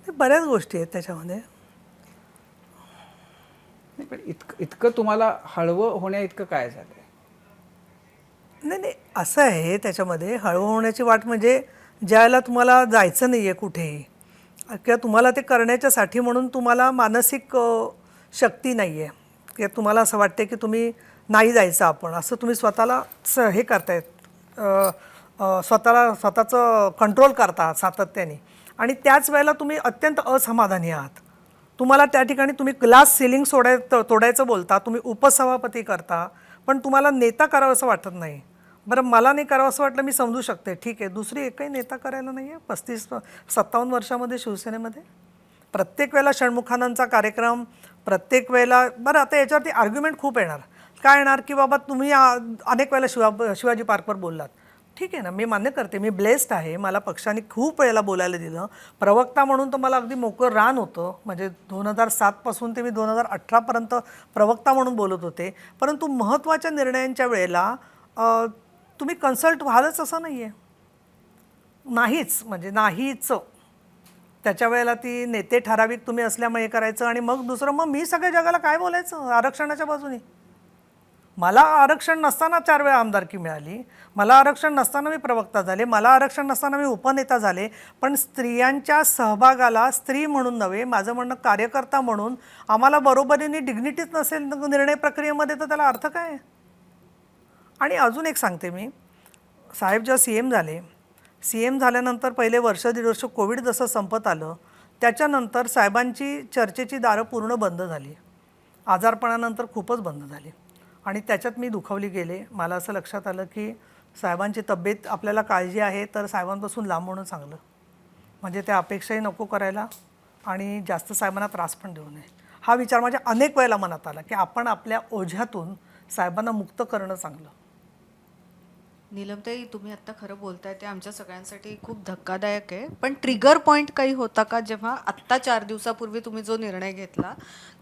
बऱ्याच गोष्टी आहेत त्याच्यामध्ये. नाही, पण इतकं तुम्हाला हळवं होण्या इतकं काय झालंय? नाही नाही, असं आहे त्याच्यामध्ये हळवं होण्याची वाट, म्हणजे ज्यावेळेला तुम्हाला जायचं नाही आहे कुठेही, किंवा तुम्हाला ते करण्याच्यासाठी म्हणून तुम्हाला मानसिक शक्ती नाही आहे, किंवा तुम्हाला असं वाटते की तुम्ही नाही जायचं आपण, असं तुम्ही स्वतःला हे करतायत, स्वतःचं कंट्रोल करता सातत्याने, आणि त्याच वेळेला तुम्ही अत्यंत असमाधानी आहात. तुम्हाला त्या ठिकाणी तुम्ही ग्लास सिलिंग तोडायचं बोलता, तुम्ही उपसभापती करता, पण तुम्हाला नेता करावं असं वाटत नाही. बरं, मला नाही करावं असं वाटलं, मी समजू शकते, ठीक आहे, दुसरी एकही नेता करायला नाही आहे 35-57 वर्षामध्ये शिवसेनेमध्ये. प्रत्येक वेळेला षण्मुखानंदचा कार्यक्रम, प्रत्येक वेळेला, बरं आता याच्यावरती आर्ग्युमेंट खूप येणार. काय येणार की बाबा तुम्ही अनेक वेळेला शिवाजी पार्कवर बोललात, ठीक आहे ना, मी मान्य करते, मी ब्लेस्ड आहे, मला पक्षाने खूप वेळेला बोलायला दिलं. प्रवक्ता म्हणून तर मला अगदी मोकळं रान होतं, म्हणजे 2007 पासून ते मी 2018पर्यंत प्रवक्ता म्हणून बोलत होते. परंतु महत्त्वाच्या निर्णयांच्या वेळेला तुम्ही कन्सल्ट व्हालच असं नाही आहे, नाहीच, म्हणजे नाहीच. त्याच्या वेळेला ती नेते ठराविक तुम्ही असल्यामुळे करायचं, आणि मग दुसरं, मग मी सगळ्या जगाला काय बोलायचं आरक्षणाच्या बाजूने. मला आरक्षण नसताना 4 वेळा आमदारकी मिळाली, मला आरक्षण नसताना मी प्रवक्ता झाले, मला आरक्षण नसताना मी उपनेता झाले, पण स्त्रियांच्या सहभागाला स्त्री म्हणून नव्हे, माझं म्हणणं कार्यकर्ता म्हणून आम्हाला बरोबरीने डिग्निटीच नसेल निर्णय प्रक्रियेमध्ये, तर त्याला अर्थ काय आहे. आणि अजून एक सांगते मी, साहेब जेव्हा CM झाल्यानंतर पहिले वर्ष 1.5 वर्ष कोविड जसं संपत आलं, त्याच्यानंतर साहेबांची चर्चेची दारं पूर्ण बंद झाली, आजारपणानंतर खूपच बंद झाली, आणि त्याच्यात मी दुखावली गेले. मला असं लक्षात आलं की साहेबांची तब्येत आपल्याला काळजी आहे, तर साहेबांपासून लांब होणं चांगलं. म्हणजे त्या अपेक्षाही नको करायला आणि जास्त साहेबांना त्रास पण देऊ नये. हा विचार माझ्या अनेक वेळेला मनात आला की आपण आपल्या ओझ्यातून साहेबांना मुक्त करणं चांगलं. नीलमताई, तुम्ही आता खरं बोलताय ते आमच्या सगळ्यांसाठी खूप धक्कादायक आहे. पण ट्रिगर पॉइंट काही होता का जेव्हा आत्ता 4 दिवसापूर्वी तुम्ही जो निर्णय घेतला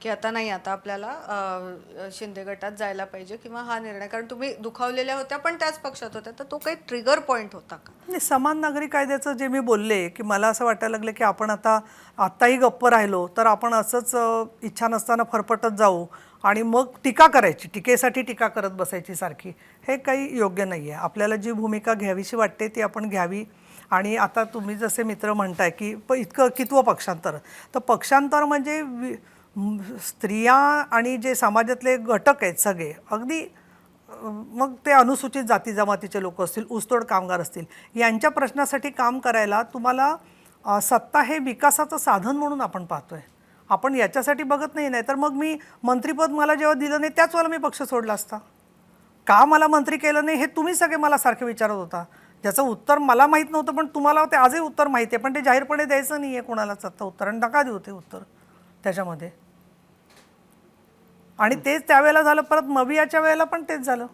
की आता नाही, आता आपल्याला शिंदे गटात जायला पाहिजे किंवा हा निर्णय, कारण तुम्ही दुखावलेल्या होत्या पण त्याच पक्षात होत्या, तर तो काही ट्रिगर पॉइंट होता का? नाही, समान नागरी कायद्याचं जे मी बोलले की मला असं वाटायला लागलं की आपण आत्ताही गप्प राहिलो तर आपण असंच इच्छा नसताना फरफटत जाऊ आणि मग टीका करायची, टीकेसाठी टीका करत बसायची सारखी, हे काही योग्य नाही आहे. आपल्याला जी भूमिका घ्यावीशी वाटते ती आपण घ्यावी. आणि आता तुम्ही जसे मित्र म्हणताय की इतकं कितवं पक्षांतर, तर पक्षांतर म्हणजे स्त्रिया आणि जे समाजातले घटक आहेत सगळे, अगदी मग ते अनुसूचित जाती जमातीचे लोक असतील, ऊसतोड कामगार असतील, यांच्या प्रश्नासाठी काम करायला तुम्हाला सत्ता हे विकासाचं साधन म्हणून आपण पाहतोय. आपण याच्यासाठी बघत नाही. तर मग मी मंत्रिपद मला जेव्हा दिलं नाही त्याच वेळेला मी पक्ष सोडला असता. का मला मंत्री केलं नाही हे तुम्ही सगळे मला सारखे विचारत होता, ज्याचं उत्तर मला माहीत नव्हतं, पण तुम्हाला ते आजही उत्तर माहिती आहे, पण ते जाहीरपणे द्यायचं नाही आहे कोणालाच आता उत्तर, आणि नका देऊ ते उत्तर त्याच्यामध्ये. आणि तेच त्यावेळेला झालं, परत मवियाच्या वेळेला पण तेच झालं.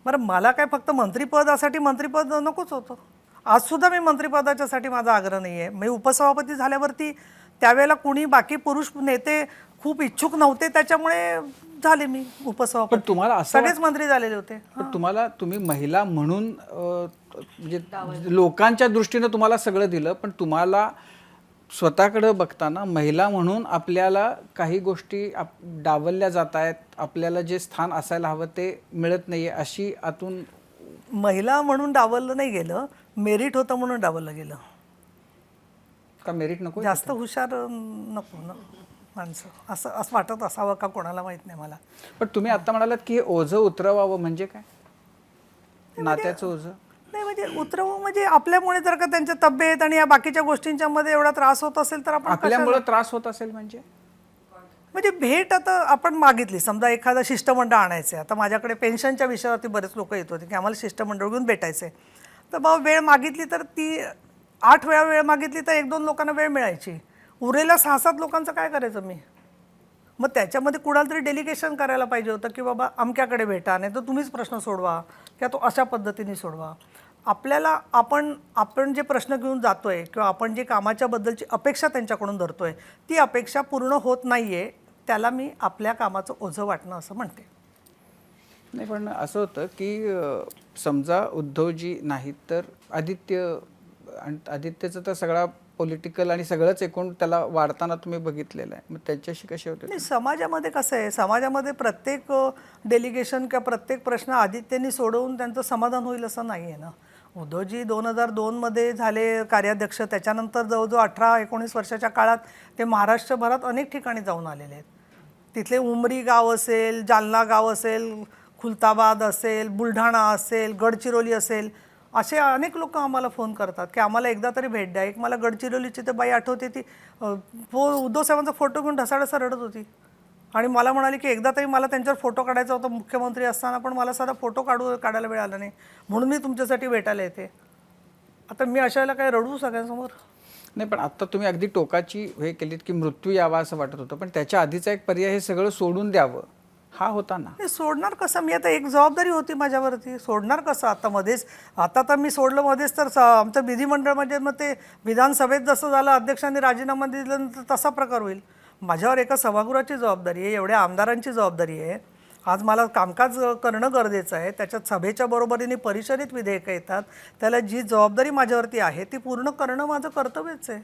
बरं, मला काय फक्त मंत्रिपदासाठी मंत्रिपद नकोच होतं. आजसुद्धा मी मंत्रिपदाच्यासाठी माझा आग्रह नाही आहे. मी उपसभापती झाल्यावरती त्यावेळेला कुणी बाकी पुरुष नेते खूप इच्छुक नव्हते, त्याच्यामुळे झाले मी उपसभापती. पण तुम्हाला असं सगळेच मंत्री झालेले होते. पण तुम्ही महिला म्हणून म्हणजे लोकांच्या दृष्टीनं तुम्हाला सगळं दिलं, पण तुम्हाला स्वतःकडे बघताना महिला म्हणून आपल्याला काही गोष्टी डावलल्या जात आहेत, आपल्याला जे स्थान असायला हवं ते मिळत नाही आहे, अशी आतून. महिला म्हणून डावललं नाही गेलं, मेरिट होतं म्हणून डावललं गेलं. का मेरिट नको? जास्त हुशार नको ना माणसं, असं वाटत असावं का कोणाला माहित नाही मला. पण तुम्ही आता म्हणालात की हे ओझं उतरवावं, म्हणजे काय? नात्याचं ओझं नाही, म्हणजे उतरवू म्हणजे आपल्यामुळे जर का त्यांच्या तब्येत आणि या बाकीच्या गोष्टींच्या मध्ये एवढा त्रास होत असेल तर आपण आपल्यामुळे त्रास होत असेल म्हणजे भेट आता आपण मागितली, समजा एखादं शिष्टमंडळ आणायचं आहे. आता माझ्याकडे पेन्शनच्या विषयावरती बरेच लोक येत होते की आम्हाला शिष्टमंडळ घेऊन भेटायचं आहे, तर मग वेळ मागितली तर ती 8 वेळा वेळ मागितली तर 1-2 लोकांना वेळ मिळायची, उरलेल्या 6-7 लोकांचं काय करायचं मी? मग त्याच्यामध्ये कुणाला तरी डेलिगेशन करायला पाहिजे होतं की बाबा अमक्याकडे भेटा, नाही तर तुम्हीच प्रश्न सोडवा किंवा तो अशा पद्धतीने सोडवा. आपल्याला आपण जे प्रश्न घेऊन जातोय किंवा आपण जे कामाच्या बद्दलची अपेक्षा त्यांच्याकडून धरतोय ती अपेक्षा पूर्ण होत नाहीये, त्याला मी आपल्या कामाचं ओझं वाटणं असं म्हणते. नाही, पण असं होतं की समजा उद्धवजी नाहीत तर आदित्य, आणि आदित्यचं तर सगळा पॉलिटिकल आणि सगळंच एकूण त्याला वाढताना तुम्ही बघितलेलं आहे, मग त्याच्याशी कसे होते? नाही, समाजामध्ये कसं आहे, समाजामध्ये प्रत्येक डेलिगेशन किंवा प्रत्येक प्रश्न आदित्यनी सोडवून त्यांचं समाधान होईल असं नाही आहे ना. उद्धवजी 2002मध्ये झाले कार्याध्यक्ष, त्याच्यानंतर जवळजवळ 18-19 वर्षाच्या काळात ते महाराष्ट्रभरात अनेक ठिकाणी जाऊन आलेले आहेत. तिथले उमरी गाव असेल, जालना गाव असेल, खुलताबाद असेल, बुलढाणा असेल, गडचिरोली असेल, असे अनेक लोक आम्हाला फोन करतात की आम्हाला एकदा तरी भेट द्या. एक मला गडचिरोलीची तर बाई आठवते, ती उद्धव साहेबांचा फोटो घेऊन ढसाढसा रडत होती आणि मला म्हणाली की एकदा तरी मला त्यांच्यावर फोटो काढायचा होता मुख्यमंत्री असताना, पण मला साधा फोटो काढायला वेळ आला नाही, म्हणून मी तुमच्यासाठी भेटायला येते. आता मी अशाला काय रडू सगळ्यांसमोर? नाही, पण आता तुम्ही अगदी टोकाची हे केलीत की मृत्यू यावा असं वाटत होतं, पण त्याच्या आधीचा एक पर्याय हे सगळं सोडून द्यावं हा होता ना. हे सोडणार कसं मी? आता एक जबाबदारी होती माझ्यावरती, सोडणार कसं आता मध्येच? आता तर मी सोडलं मध्येच तर आमचं विधिमंडळ म्हणजे मग ते विधानसभेत जसं झालं अध्यक्षांनी राजीनामा दिल्यानंतर तसा प्रकार होईल. माझ्यावर एका सभागृहाची जबाबदारी आहे, एवढ्या आमदारांची जबाबदारी आहे. आज मला कामकाज करणं गरजेचं आहे, त्याच्यात सभेच्या बरोबरीने परिषदेत विधेयकं येतात, त्याला जी जबाबदारी माझ्यावरती आहे ती पूर्ण करणं माझं कर्तव्यच आहे.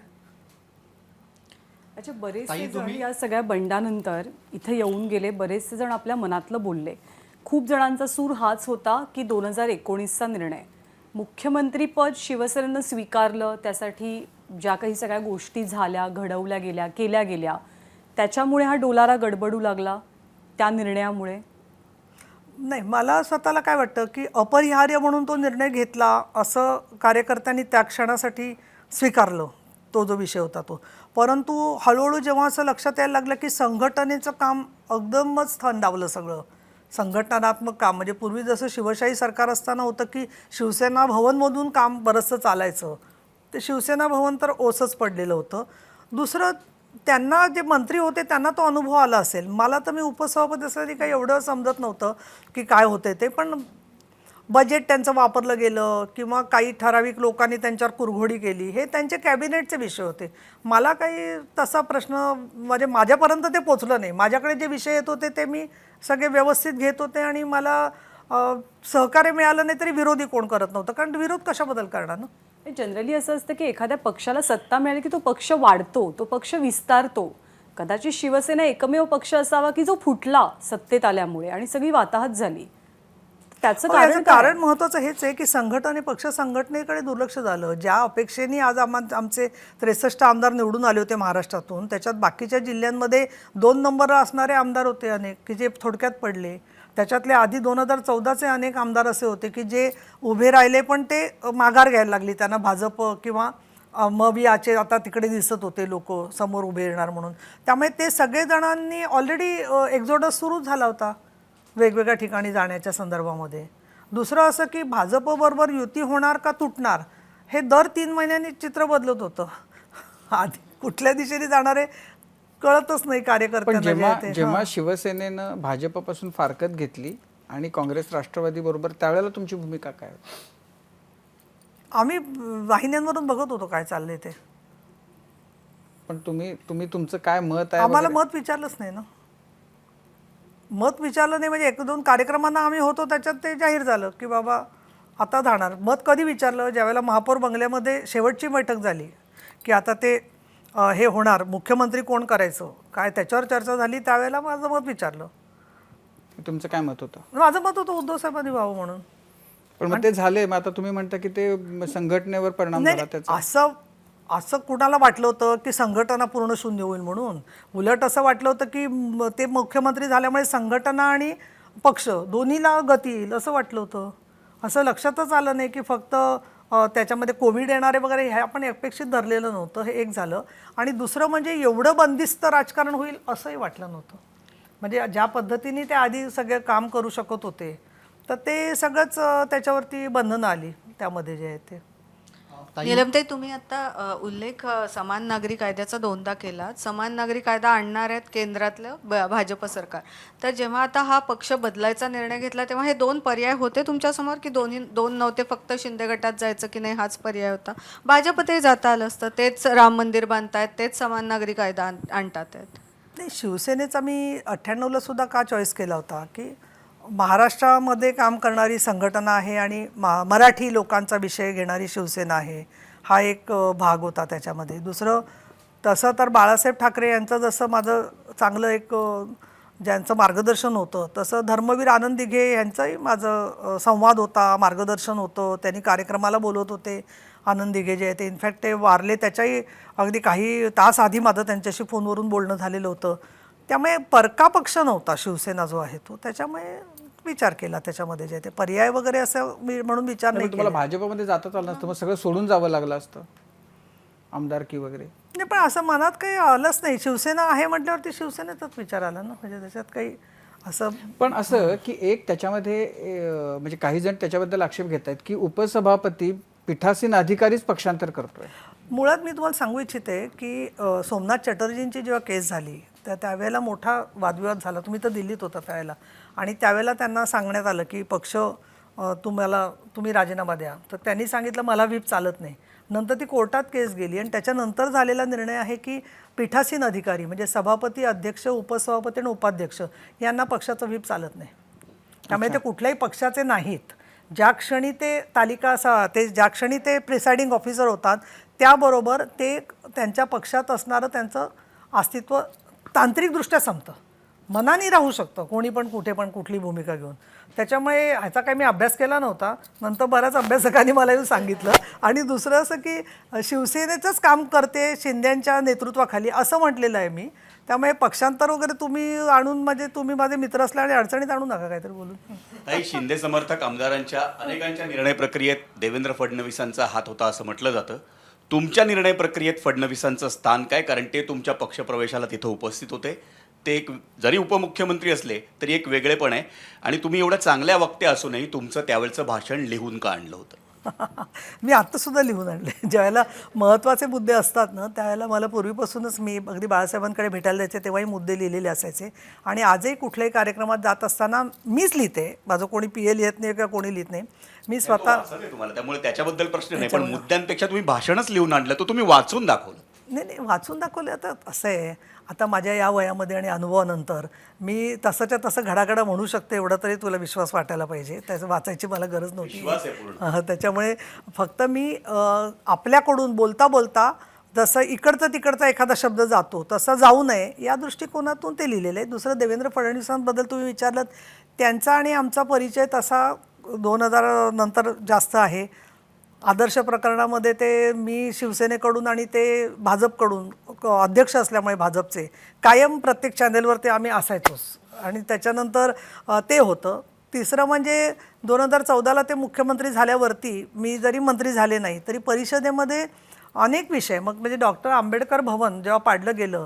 अच्छा, बरेचसे जण या सगळ्या बंडानंतर इथे येऊन गेले, बरेचसे जण आपल्या मनातलं बोलले. खूप जणांचा सूर हाच होता की 2019चा निर्णय, मुख्यमंत्रीपद शिवसेनेनं स्वीकारलं, त्यासाठी ज्या काही सगळ्या गोष्टी झाल्या, घडवल्या गेल्या, केल्या गेल्या, त्याच्यामुळे हा डोलारा गडबडू लागला त्या निर्णयामुळे. नाही, मला स्वतःला काय वाटतं की अपरिहार्य म्हणून तो निर्णय घेतला असं कार्यकर्त्यांनी त्या क्षणासाठी स्वीकारलं, तो जो विषय होता तो. परंतु हळूहळू जेव्हा असं लक्षात यायला लागलं की संघटनेचं काम एकदमच थंडावलं सगळं, संघटनात्मक काम, म्हणजे पूर्वी जसं शिवशाही सरकार असताना होतं की शिवसेना भवनमधून काम बरंचसं चालायचं, ते शिवसेना भवन तर ओसच पडलेलं होतं. दुसरं, त्यांना जे मंत्री होते त्यांना तो अनुभव आला असेल. मला तर मी उपसभापती असल्याने काही एवढं समजत नव्हतं की काय होते ते, पण बजेट त्यांचं वापरलं गेलं किंवा काही ठराविक लोकांनी त्यांच्यावर कुरघोडी केली, हे त्यांचे कॅबिनेटचे विषय होते. मला काही तसा प्रश्न म्हणजे माझ्यापर्यंत ते पोचलं नाही. माझ्याकडे जे विषय येत होते ते मी सगळे व्यवस्थित घेत होते आणि मला सहकार्य मिळालं नाही तरी विरोधी कोण करत नव्हतं, कारण विरोध कशाबद्दल करणार ना. जनरली असं असतं की एखाद्या पक्षाला सत्ता मिळाली की तो पक्ष वाढतो, तो पक्ष विस्तारतो. कदाचित शिवसेना एकमेव पक्ष असावा की जो फुटला सत्तेत आल्यामुळे आणि सगळी वाताहत झाली. त्याचं हो, याचं कारण काय? कारण महत्त्वाचं हेच आहे की पक्ष संघटनेकडे दुर्लक्ष झालं. ज्या अपेक्षेने आज आमचे 63 आमदार निवडून आले होते महाराष्ट्रातून, त्याच्यात बाकीच्या जिल्ह्यांमध्ये 2 नंबर असणारे आमदार होते अनेक की जे थोडक्यात पडले. त्याच्यातले आधी 2014चे अनेक आमदार असे होते की जे उभे राहिले पण ते माघार घ्यायला लागली. त्यांना भाजप किंवा मवियाचे आता तिकडे दिसत होते लोक समोर उभे येणार म्हणून. त्यामुळे ते सगळेजणांनी ऑलरेडी एक्झोडस सुरू झाला होता वेगवेगळ्या ठिकाणी जाण्याच्या संदर्भामध्ये. दुसरं असं की भाजपबरोबर युती होणार का तुटणार हे दर 3 महिन्यांनी चित्र बदलत होतं. आधी कुठल्या दिशेने जाणारे कळतच नाही पण कार्यकर्त्यांना. जेव्हा शिवसेनेनं भाजपपासून फारकत घेतली आणि काँग्रेस राष्ट्रवादी बरोबर, त्यावेळेला तुमची भूमिका काय होती? आम्ही वाहिन्यांवरून बघत होतो काय चाललंय ते. पण तुम्ही तुमचं काय मत आहे आम्हाला वगैरे? मत विचारलंच नाही ना. मत विचारलं नाही म्हणजे 1-2 कार्यक्रमांना आम्ही होतो त्याच्यात ते जाहीर झालं की बाबा आता जाणार. मत कधी विचारलं? ज्यावेळेला महापौर बंगल्यामध्ये शेवटची बैठक झाली की आता ते हे होणार, मुख्यमंत्री कोण करायचं काय त्याच्यावर चर्चा झाली, त्यावेळेला माझं मत विचारलं. तुमचं काय मत होतं? माझं मत होतं उद्धव साहेबांनी व्हावं म्हणून. पण मग ते झाले, मग आता तुम्ही म्हणता की ते संघटनेवर परिणाम झाला त्याचा. असं कुणाला वाटलं होतं की संघटना पूर्ण शून्य होईल म्हणून? उलट असं वाटलं होतं की ते मुख्यमंत्री झाल्यामुळे संघटना आणि पक्ष दोन्हीला गती येईल असं वाटलं होतं. असं लक्षातच आलं नाही की फक्त त्याच्यामध्ये कोविड येणारे वगैरे हे आपण अपेक्षित धरलेलं नव्हतं. हे एक झालं. आणि दुसरं म्हणजे एवढं बंदिस्त राजकारण होईल असंही वाटलं नव्हतं. म्हणजे ज्या पद्धतीने ते आधी सगळे काम करू शकत होते तर ते सगळंच त्याच्यावरती बंधनं आली त्यामध्ये जे आहे ते. नीलमताई, तुम्ही आता उल्लेख समान नागरी कायद्याचा 2दा केला. समान नागरी कायदा आणणार आहेत केंद्रातलं भाजप सरकार. तर जेव्हा आता हा पक्ष बदलायचा निर्णय घेतला तेव्हा हे 2 पर्याय होते तुमच्यासमोर की दोन नव्हते, फक्त शिंदे गटात जायचं की नाही हाच पर्याय होता? भाजपतही जाता आलं असतं, तेच राम मंदिर बांधतायत, तेच समान नागरी कायदा आणतात आहेत. नाही, शिवसेनेचा मी 98ला सुद्धा का चॉईस केला होता की महाराष्ट्रामध्ये काम करणारी संघटना आहे आणि मराठी लोकांचा विषय घेणारी शिवसेना आहे, हा एक भाग होता त्याच्यामध्ये. दुसरं तसं तर बाळासाहेब ठाकरे यांचं जसं माझं चांगलं एक ज्यांचं मार्गदर्शन होतं तसं धर्मवीर आनंद दिघे यांचंही माझं संवाद होता, मार्गदर्शन होतं. त्यांनी कार्यक्रमाला बोलवत होते आनंद दिघे जे आहे ते. इनफॅक्ट ते वारले त्याच्याही अगदी काही तास आधी माझं त्यांच्याशी फोनवरून बोलणं झालेलं होतं. त्यामुळे परका पक्ष नव्हता शिवसेना जो आहे तो. त्याच्यामुळे विचार केला त्याच्यामध्ये जे ते पर्याय वगैरे असं म्हणून विचार नाही तुम्हाला केला. भाजपमध्ये जाताच आलं नसतं, मग सगळं सोडून जावं लागलं असतं आमदारकी वगैरे? नाही, पण असं मनात काही आलंच नाही. शिवसेना आहे म्हटल्यावरती शिवसेनेचाच विचार आला ना. म्हणजे त्याच्यात काही असं. पण असं की एक त्याच्यामध्ये म्हणजे काही जण त्याच्याबद्दल आक्षेप घेत आहेत की उपसभापती पीठासीन अधिकारीच पक्षांतर करतोय. मुळात मी तुम्हाला सांगू इच्छिते की सोमनाथ चटर्जींची जेव्हा केस झाली तर त्यावेळेला मोठा वादविवाद झाला. तुम्ही तर दिल्लीत होता त्यावेळेला. आणि त्यावेळेला त्यांना सांगण्यात आलं की पक्ष तुम्ही राजीनामा द्या. तर त्यांनी सांगितलं मला व्हीप चालत नाही. नंतर ती कोर्टात केस गेली आणि त्याच्यानंतर झालेला निर्णय आहे की पीठासीन अधिकारी म्हणजे सभापती, अध्यक्ष, उपसभापती आणि उपाध्यक्ष यांना पक्षाचं व्हीप चालत नाही. त्यामुळे ते कुठल्याही पक्षाचे नाहीत. ज्या क्षणी ते ज्या क्षणी ते प्रिसाइडिंग ऑफिसर होतात त्याबरोबर ते त्यांच्या पक्षात असणारं त्यांचं अस्तित्व तांत्रिकदृष्ट्या संपतं. मनाने राहू शकतं कोणी पण कुठे पण कुठली भूमिका घेऊन. त्याच्यामुळे ह्याचा काही मी अभ्यास केला नव्हता. नंतर बऱ्याच अभ्यासकांनी मला येऊन सांगितलं. आणि दुसरं असं की शिवसेनेचंच काम करते शिंद्यांच्या नेतृत्वाखाली असं म्हटलेलं आहे मी. त्यामुळे पक्षांतर वगैरे तुम्ही आणून म्हणजे तुम्ही माझे मित्र असल्या आणि अडचणीत आणू नका काहीतरी बोलून. काही शिंदे समर्थक आमदारांच्या अनेकांच्या निर्णय प्रक्रियेत देवेंद्र फडणवीसांचा हात होता असं म्हटलं जातं. तुमच्या निर्णय प्रक्रियेत फडणवीसांचं स्थान काय? कारण ते तुमच्या पक्षप्रवेशाला तिथं उपस्थित होते. ते एक जरी उपमुख्यमंत्री असले तरी एक वेगळेपण आहे. आणि तुम्ही एवढ्या चांगल्या वक्त्या असूनही तुमचं त्यावेळचं भाषण लिहून का आणलं होतं? मी आत्तासुद्धा लिहून आणले. ज्यावेळेला महत्त्वाचे मुद्दे असतात ना त्यावेळेला मला पूर्वीपासूनच मी अगदी बाळासाहेबांकडे भेटायला जायचे तेव्हाही मुद्दे लिहिलेले असायचे आणि आजही कुठल्याही कार्यक्रमात जात असताना मीच लिहिते. माझं कोणी PA लिहित नाही किंवा कोणी लिहित नाही. मी तो स्वतः वाचत आहे तुम्हाला त्यामुळे त्याच्याबद्दल प्रश्न नाही, पण मुद्द्यांपेक्षा तुम्ही भाषणच लिहून आणलं तो तुम्ही वाचून दाखवलं. नाही वाचून दाखवले. आता असं आहे, आता माझ्या या वयामध्ये आणि अनुभवानंतर मी तसंच्या तसं घडाघडा म्हणू शकते एवढा तरी तुला विश्वास वाटायला पाहिजे. त्याचं वाचायची मला गरज नव्हती. विश्वास आहे पूर्ण. त्याच्यामुळे फक्त मी आपल्याकडून बोलता बोलता जसं इकडचं तिकडचा एखादा शब्द जातो तसा जाऊ नये या दृष्टिकोनातून ते लिहिलेलं आहे. दुसरं देवेंद्र फडणवीसांबद्दल तुम्ही विचारलं, त्यांचा आणि आमचा परिचय तसा 2000 नंतर जास्त आहे. आदर्श प्रकरणामध्ये ते मी शिवसेनेकडून आणि ते भाजपकडून अध्यक्ष असल्यामुळे भाजपचे कायम प्रत्येक चॅनेलवर ते आम्ही असायचोच आणि त्याच्यानंतर ते होतं. तिसरं म्हणजे 2014ला ते मुख्यमंत्री झाल्यावरती मी जरी मंत्री झाले नाही तरी परिषदेमध्ये अनेक विषय मग म्हणजे डॉक्टर आंबेडकर भवन जेव्हा पाडलं गेलं,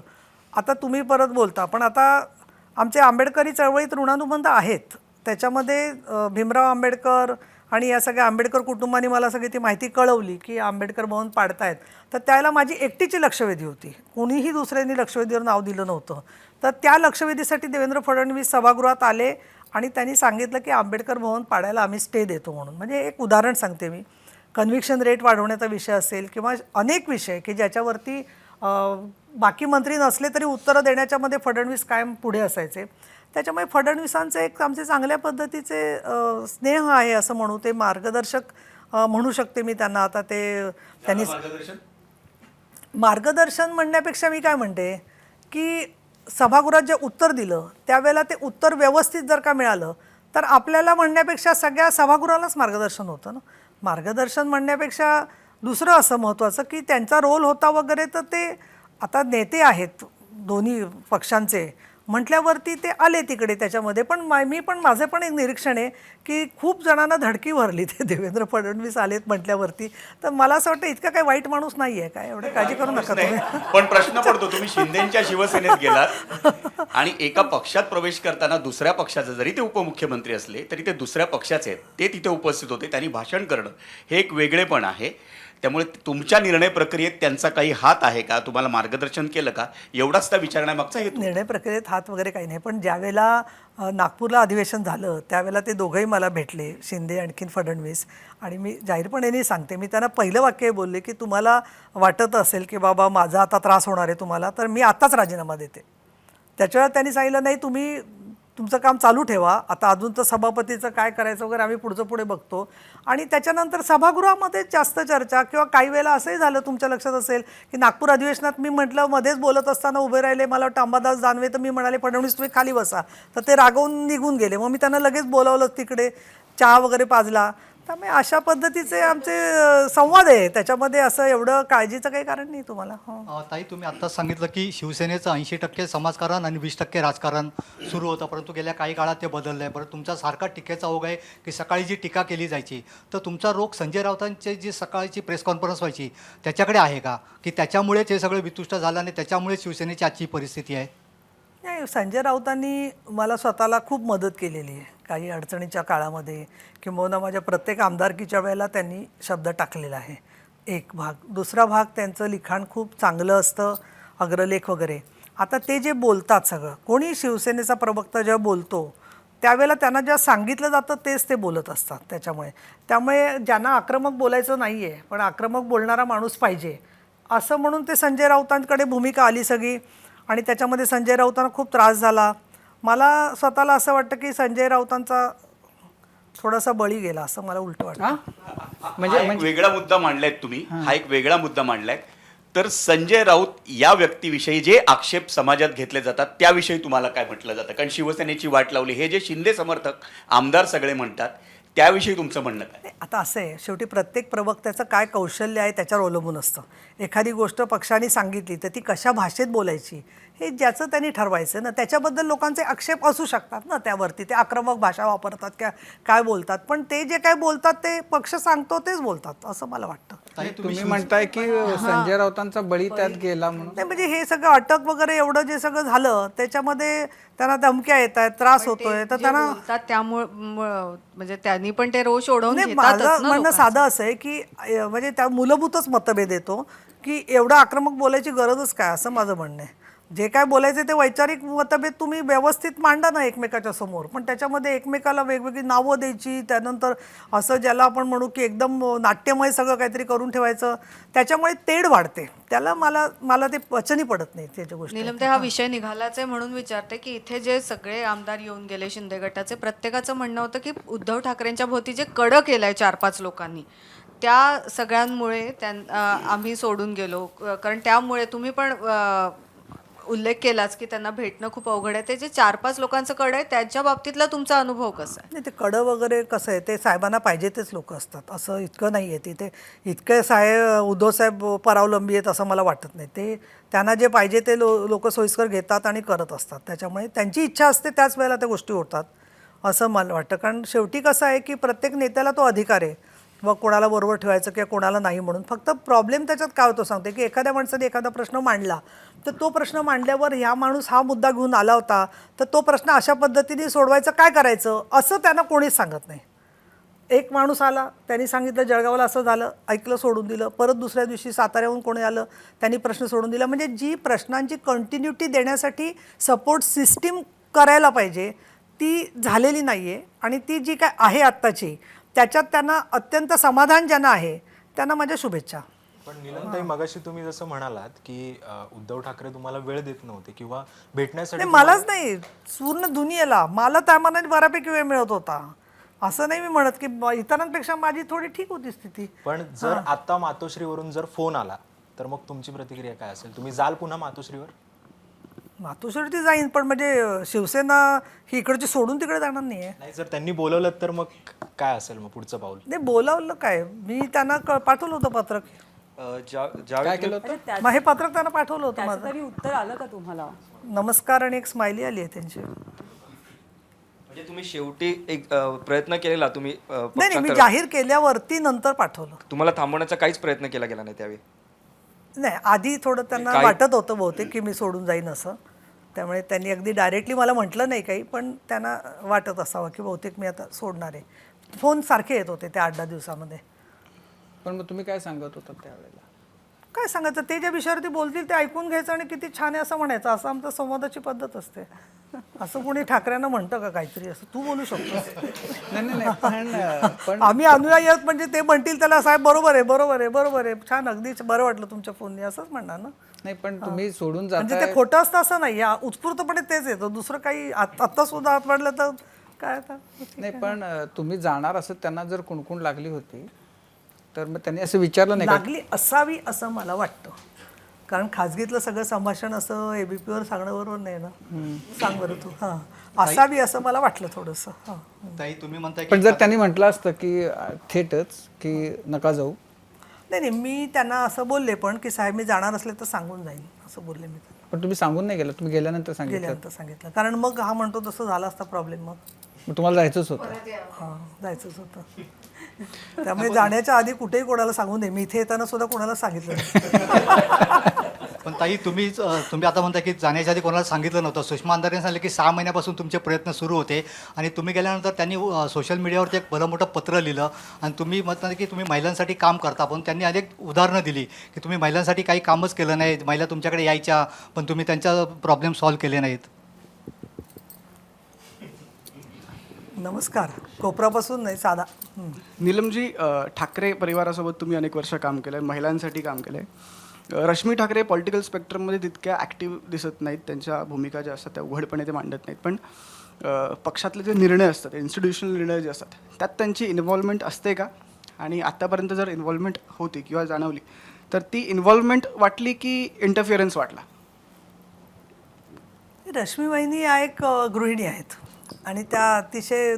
आता तुम्ही परत बोलता पण आता आमचे आंबेडकरी चळवळीत ऋणानुबंध आहेत. त्याच्यामध्ये भीमराव आंबेडकर आणि या सगळ्या आंबेडकर कुटुंबाने मला सगळी ती माहिती कळवली की आंबेडकर भवन पाडतायत. तर त्यावेळेला माझी एकटीची लक्षवेधी होती, कोणीही दुसऱ्यांनी लक्षवेधीवर नाव दिलं नव्हतं. तर त्या लक्षवेधीसाठी देवेंद्र फडणवीस सभागृहात आले आणि त्यांनी सांगितलं की आंबेडकर भवन पाडायला आम्ही स्टे देतो म्हणून. म्हणजे एक उदाहरण सांगते मी. कन्व्हिक्शन रेट वाढवण्याचा विषय असेल किंवा अनेक विषय की ज्याच्यावरती बाकी मंत्री नसले तरी उत्तरं देण्याच्यामध्ये फडणवीस कायम पुढे असायचे. त्याच्यामुळे फडणवीसांचे एक आमचे चांगल्या पद्धतीचे स्नेह आहे असं म्हणू, ते मार्गदर्शक म्हणू शकते मी त्यांना. आता ते त्यांनी मार्गदर्शन म्हणण्यापेक्षा मी काय म्हणते की सभागृहात जे उत्तर दिलं त्यावेळेला ते उत्तर व्यवस्थित जर का मिळालं तर आपल्याला म्हणण्यापेक्षा सगळ्या सभागृहालाच मार्गदर्शन होतं ना. मार्गदर्शन म्हणण्यापेक्षा दुसरं असं महत्त्वाचं की त्यांचा रोल होता वगैरे, तर ते आता नेते आहेत दोन्ही पक्षांचे म्हटल्यावरती ते आले तिकडे त्याच्यामध्ये. पण मी पण माझं पण एक निरीक्षण आहे की खूप जणांना धडकी भरली ते देवेंद्र फडणवीस आलेत म्हटल्यावरती. तर मला असं वाटतं इतका काही वाईट माणूस नाही आहे काय, एवढे काळजी करू नका तुम्ही. पण प्रश्न पडतो, तुम्ही शिंदेच्या शिवसेनेत गेलात आणि एका पक्षात प्रवेश करताना दुसऱ्या पक्षाचे जरी ते उपमुख्यमंत्री असले तरी ते दुसऱ्या पक्षाचे आहेत, ते तिथे उपस्थित होते, त्यांनी भाषण करणं हे एक वेगळेपण आहे. त्यामुळे तुमच्या निर्णय प्रक्रियेत त्यांचा काही हात आहे का, तुम्हाला मार्गदर्शन केलं का, एवढाच त्या विचारण्यामागचा हेतू. निर्णय प्रक्रियेत हात वगैरे काही नाही. पण ज्यावेळेला नागपूरला अधिवेशन झालं त्यावेळेला ते दोघंही मला भेटले, शिंदे आणखीन फडणवीस. आणि मी जाहीरपणे सांगते, मी त्यांना पहिलं वाक्य बोलले की तुम्हाला वाटत असेल की बाबा माझा आता त्रास होणार आहे तुम्हाला, तर मी आत्ताच राजीनामा देते. त्याच्यावेळेला त्यांनी सांगितलं नाही तुम्ही तुमचं काम चालू ठेवा, आता अजून तर सभापतीचं काय करायचं वगैरे आम्ही पुढे बघतो. आणि त्याच्यानंतर सभागृहामध्ये जास्त चर्चा किंवा काही वेळेला असंही झालं, तुमच्या लक्षात असेल की नागपूर अधिवेशनात मी म्हटलं मध्येच बोलत असताना उभे राहिले, मला वाटतं अंबादास दानवे, तर मी म्हणाले फडणवीस तुम्ही खाली बसा, तर ते रागवून निघून गेले. मग मी त्यांना लगेच बोलावलं तिकडे, चहा वगैरे पाजला. त्यामुळे अशा पद्धतीचे आमचे संवाद आहे, त्याच्यामध्ये असं एवढं काळजीचं काही कारण नाही तुम्हाला. हो ताई, तुम्ही आत्ताच सांगितलं की शिवसेनेचं 80% समाजकारण आणि 20% राजकारण सुरू होतं, परंतु गेल्या काही काळात ते बदललं आहे. परंतु तुमचा सारखा टीकेचा ओघ आहे की सकाळी जी टीका केली जायची, तर तुमचा रोग संजय राऊतांची जी सकाळची प्रेस कॉन्फरन्स व्हायची त्याच्याकडे आहे का, की त्याच्यामुळेच हे सगळं वितुष्ट झालं आणि त्याच्यामुळे शिवसेनेची आजची परिस्थिती आहे? नाही, संजय राऊतांनी मला स्वतःला खूप मदत केलेली आहे काही अडचणीच्या काळामध्ये, किंबहुना माझ्या प्रत्येक आमदारकीच्या वेळेला त्यांनी शब्द टाकलेला आहे. एक भाग. दुसरा भाग, त्यांचं लिखाण खूप चांगलं असतं, अग्रलेख वगैरे. आता ते जे बोलतात सगळं, कोणी शिवसेनेचा प्रवक्ता जेव्हा बोलतो त्यावेळेला त्यांना जेव्हा सांगितलं जातं तेच ते बोलत असतात. त्यामुळे ज्यांना आक्रमक बोलायचं नाही आहे पण आक्रमक बोलणारा माणूस पाहिजे असं म्हणून ते संजय राऊतांकडे भूमिका आली सगळी. आणि त्याच्यामध्ये संजय राऊतांना खूप त्रास झाला. मला स्वतःला असं वाटतं की संजय राऊतांचा थोडासा बळी गेला असं मला उलटं वाटतं. म्हणजे एक वेगळा मुद्दा मांडलाय तुम्ही, हा एक वेगळा मुद्दा मांडलाय. तर संजय राऊत या व्यक्तीविषयी जे आक्षेप समाजात घेतले जातात त्याविषयी तुम्हाला काय म्हटलं जातं? कारण शिवसेनेची वाट लावली हे जे शिंदे समर्थक आमदार सगळे म्हणतात त्याविषयी तुमचं म्हणणं काय? आता असं आहे, शेवटी प्रत्येक प्रवक्त्याचं काय कौशल्य आहे त्याच्यावर अवलंबून असतं. एखादी गोष्ट पक्षाने सांगितली तर ती कशा भाषेत बोलायची हे ज्याचं त्यांनी ठरवायचं ना. त्याच्याबद्दल लोकांचे आक्षेप असू शकतात ना, त्यावरती ते आक्रमक भाषा वापरतात काय बोलतात, पण ते जे काय बोलतात ते पक्ष सांगतो तेच बोलतात असं मला वाटतं. तुम्ही म्हणताय की संजय राऊतांचा बळी त्यात गेला म्हणून. नाही म्हणजे हे सगळं अटक वगैरे एवढं जे सगळं झालं त्याच्यामध्ये त्यांना धमक्या येत आहेत, त्रास होतोय, तर जे त्यांना बोलतात त्यामुळे म्हणजे त्यांनी पण ते रोष ओढवून नाही, घेतातच माझं ना म्हणणं लोकांचं. साधं असं आहे की म्हणजे त्या मूलभूतच मतभेद येतो की एवढं आक्रमक बोलायची गरजच काय, असं माझं म्हणणं आहे. जे काय बोलायचं ते वैचारिक मतभेद तुम्ही व्यवस्थित मांडा ना एकमेकाच्या समोर, पण त्याच्यामध्ये एकमेकाला वेगवेगळी नावं द्यायची, त्यानंतर असं ज्याला आपण म्हणू की एकदम नाट्यमय सगळं काहीतरी करून ठेवायचं, त्याच्यामुळे तेढ वाढते. त्याला मला ते पचनी पडत नाही त्याच्या गोष्टी. नीलमताई, हा विषय निघालाच आहे म्हणून विचारते की इथे जे सगळे आमदार येऊन गेले शिंदे गटाचे, प्रत्येकाचं म्हणणं होतं की उद्धव ठाकरेंच्या भोवती जे कडं केलंय 4-5 लोकांनी, त्या सगळ्यांमुळे आम्ही सोडून गेलो. कारण त्यामुळे तुम्ही पण उल्लेख केलाच की त्यांना भेटणं खूप अवघड आहे. ते जे 4-5 लोकांचं कड आहे त्याच्या बाबतीतला तुमचा अनुभव कसा आहे? नाही, ते कडं वगैरे कसं आहे, ते साहेबांना पाहिजे तेच लोक असतात, असं इतकं नाही आहे. तिथे इतके उद्धवसाहेब परावलंबी आहेत असं मला वाटत नाही. ते त्यांना जे पाहिजे ते लोक सोयीस्कर घेतात आणि करत असतात. त्याच्यामुळे त्यांची इच्छा असते त्याच वेळेला त्या गोष्टी होतात असं मला वाटतं. कारण शेवटी कसं आहे की प्रत्येक नेत्याला तो अधिकार आहे व कोणाला बरोबर ठेवायचं किंवा कोणाला नाही म्हणून. फक्त प्रॉब्लेम त्याच्यात काय होतो सांगते की एखाद्या माणसाने एखादा प्रश्न मांडला, तर तो प्रश्न मांडल्यावर ह्या माणूस हा मुद्दा घेऊन आला होता, तर तो प्रश्न अशा पद्धतीने सोडवायचं, काय करायचं असं त्यांना कोणीच सांगत नाही. एक माणूस आला, त्यांनी सांगितलं जळगावला असं झालं, ऐकलं, सोडून दिलं. परत दुसऱ्या दिवशी साताऱ्याहून कोणी आलं, त्यांनी प्रश्न सोडून दिला. म्हणजे जी प्रश्नांची कंटिन्युटी देण्यासाठी सपोर्ट सिस्टीम करायला पाहिजे ती झालेली नाही आहे. आणि ती जी काय आहे आत्ताची, त्याच्यात त्यांना अत्यंत समाधान ज्यांना आहे त्यांना माझ्या शुभेच्छा. पण नीलमताई, मगाशी तुम्ही जसं म्हणालात की उद्धव ठाकरे तुम्हाला वेळ देत नव्हते किंवा भेटण्यासाठी नाही, मलाच नाही, पूर्ण दुनियेला. मला त्या मनाने बऱ्यापैकी वेळ मिळत होता, असं नाही मी म्हणत की इतरांपेक्षा माझी थोडी ठीक होती स्थिती. पण जर आता मातोश्रीवरून जर फोन आला तर मग तुमची प्रतिक्रिया काय असेल? तुम्ही जाल पुन्हा मातोश्रीवर? मातोश्रीवरती जाईन, पण म्हणजे शिवसेना ही इकडची सोडून तिकडे जाणार नाही आहे. नाही, जर त्यांनी बोलवलं तर मग काय असेल मग पुढचं पाऊल? नाही, बोलावलं काय, मी त्यांना पाठवलं होतं पत्रक. काय केलं होतं? मग हे पत्रक त्यांना पाठवलं होतं माझं. तरी उत्तर आलं का तुम्हाला? नमस्कार आणि एक स्माइली आली आहे त्यांची. म्हणजे तुम्ही शेवटी एक प्रयत्न केलेला, तुम्ही नाही, मी जाहीर केल्यावरती नंतर पाठवलं. तुम्हाला थांबवण्याचा काहीच प्रयत्न केला गेला नाही त्यावेळी? नाही, आधी थोडं त्यांना वाटत होतं बहुतेक की मी सोडून जाईन असं, त्यामुळे त्यांनी अगदी डायरेक्टली मला म्हटलं नाही काही, पण त्यांना वाटत असावं की बहुतेक मी आता सोडणार आहे. फोन सारखे येत होते त्या 8-10 दिवसामध्ये. पण मग तुम्ही काय सांगत होता त्यावेळेला? काय सांगायचं, ते ज्या विषयावरती बोलतील ते ऐकून घ्यायचं आणि किती छान आहे असं म्हणायचं. असं आमचं संवादाची पद्धत असते. असं कोणी ठाकरेंना म्हणतं का काहीतरी असं? तू बोलू शकतो. नाही, पण आम्ही अनुयायी आहोत म्हणजे ते म्हणतील त्याला साहेब बरोबर आहे, बरोबर आहे, बरोबर आहे, छान, अगदी बरं वाटलं तुमच्या फोनने, असंच म्हणणार ना. नाही, पण तुम्ही सोडून म्हणजे जाताय. ते खोटं असतं असं नाही, उत्स्फूर्तपणे तेच येतं. दुसरं काही आत्ता सुद्धा हात वाढलं तर काय आता. नाही, पण तुम्ही जाणार असं त्यांना जर कुणकुण लागली होती तर मग त्यांनी असं विचारलं नाही का? लागली असावी असं मला वाटतं. कारण खाजगीतलं सगळं संभाषण असं एबीपीवर सांगणं बरोबर नाही ना. सांग बरं तू. हां, असावी असं मला वाटलं थोडंसं. हां, ताई, तुम्ही म्हणताय पण जर त्यांनी म्हटलं असतं की थेटच की नका जाऊ, नाही, मी त्यांना असं बोलले पण की साहेब मी जाणार असले तर सांगून जाईल असं बोलले मी त्यांना. पण तुम्ही सांगून नाही गेलं, तुम्ही गेल्यानंतर सांगितलं. गेल्यानंतर सांगितलं, कारण मग हा म्हणतो तसं झालं असता प्रॉब्लेम. मग तुम्हाला जायचंच होतं. हां, जायचंच होतं. त्यामुळे जाण्याच्या आधी कुठेही कोणाला सांगू नये. मी इथे येताना सुद्धा कोणाला सांगितलं नाही. पण ताई, तुम्ही आता म्हणता की जाण्याच्या आधी कोणाला सांगितलं नव्हतं. सुषमा अंधारेने सांगितलं की 6 महिन्यापासून तुमचे प्रयत्न सुरू होते आणि तुम्ही गेल्यानंतर त्यांनी सोशल मीडियावरती एक भलं मोठं पत्र लिहिलं आणि तुम्ही म्हणता की तुम्ही महिलांसाठी काम करता, पण त्यांनी अनेक उदाहरणं दिली की तुम्ही महिलांसाठी काही कामच केलं नाही, महिला तुमच्याकडे यायच्या पण तुम्ही त्यांच्या प्रॉब्लेम सॉल्व्ह केले नाहीत. नमस्कार, कोपरापासून नाही, साधा. नीलमजी, ठाकरे परिवारासोबत तुम्ही अनेक वर्ष काम केलं आहे, महिलांसाठी काम केलं आहे. रश्मी ठाकरे पॉलिटिकल स्पेक्ट्रममध्ये तितक्या ॲक्टिव्ह दिसत नाहीत, त्यांच्या भूमिका ज्या असतात त्या उघडपणे ते मांडत नाहीत, पण पक्षातले जे निर्णय असतात, इन्स्टिट्यूशनल निर्णय जे असतात त्यात त्यांची इन्व्हॉल्वमेंट असते का? आणि आत्तापर्यंत जर इन्व्हॉल्वमेंट होती किंवा जाणवली तर ती इन्व्हॉल्वमेंट वाटली की इंटरफिअरन्स वाटला? रश्मी वहिनी या एक गृहिणी आहेत आणि त्या अतिशय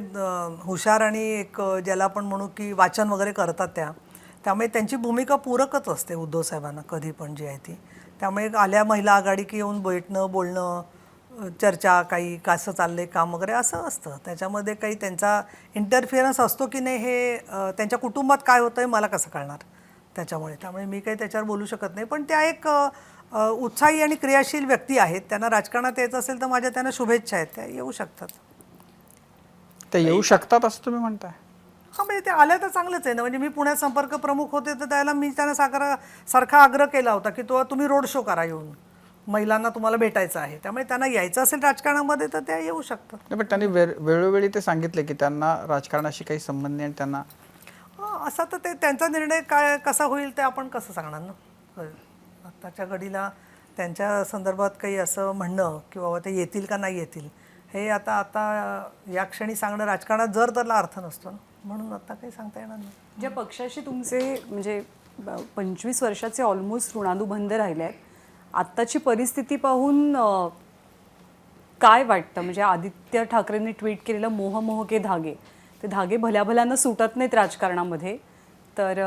हुशार आणि एक ज्याला आपण म्हणू की वाचन वगैरे करतात त्यामुळे त्यांची भूमिका पूरकच असते उद्धव साहेबांना कधी पण जी आहे ती. त्यामुळे आल्या महिला आघाडी की येऊन भेटणं, बोलणं, चर्चा, काही कसं चाललंय काम वगैरे असं असतं. त्याच्यामध्ये काही त्यांचा इंटरफिअरन्स असतो की नाही हे त्यांच्या कुटुंबात काय होतं आहे मला कसं कळणार. त्यामुळे मी काही त्याच्यावर बोलू शकत नाही. पण त्या एक उत्साही आणि क्रियाशील व्यक्ती आहेत. त्यांना राजकारणात यायचं असेल तर माझ्या त्यांना शुभेच्छा आहेत, त्या येऊ शकतात. ते येऊ शकतात असं तुम्ही म्हणताय? हां, म्हणजे ते आल्या तर चांगलंच आहे ना. म्हणजे मी पुण्यात संपर्क प्रमुख होते तर त्याला मी त्यांना सारखा आग्रह केला होता की तुम्ही रोड शो करा येऊन, महिलांना तुम्हाला भेटायचं आहे. त्यामुळे त्यांना यायचं असेल राजकारणामध्ये तर त्या येऊ शकतात. नाही, पण त्यांनी वेळोवेळी ते सांगितले की त्यांना राजकारणाशी काही संबंध नाही आणि त्यांना असा तर ते त्यांचा निर्णय काय कसा होईल ते आपण कसं सांगणार ना. आत्ताच्या घडीला त्यांच्या संदर्भात काही असं म्हणणं की बाबा ते येतील का नाही येतील हे आता या क्षणी सांगणं राजकारणात जर त्याला अर्थ नसतो ना, म्हणून आता काही सांगता येणार नाही. ज्या पक्षाशी तुमचे म्हणजे 25 वर्षाचे ऑलमोस्ट ऋणानुबंध राहिले आहेत, आत्ताची परिस्थिती पाहून काय वाटतं? म्हणजे आदित्य ठाकरेंनी ट्विट केलेलं मोह मोह के धागे, ते धागे भल्याभल्यानं सुटत नाहीत राजकारणामध्ये. तर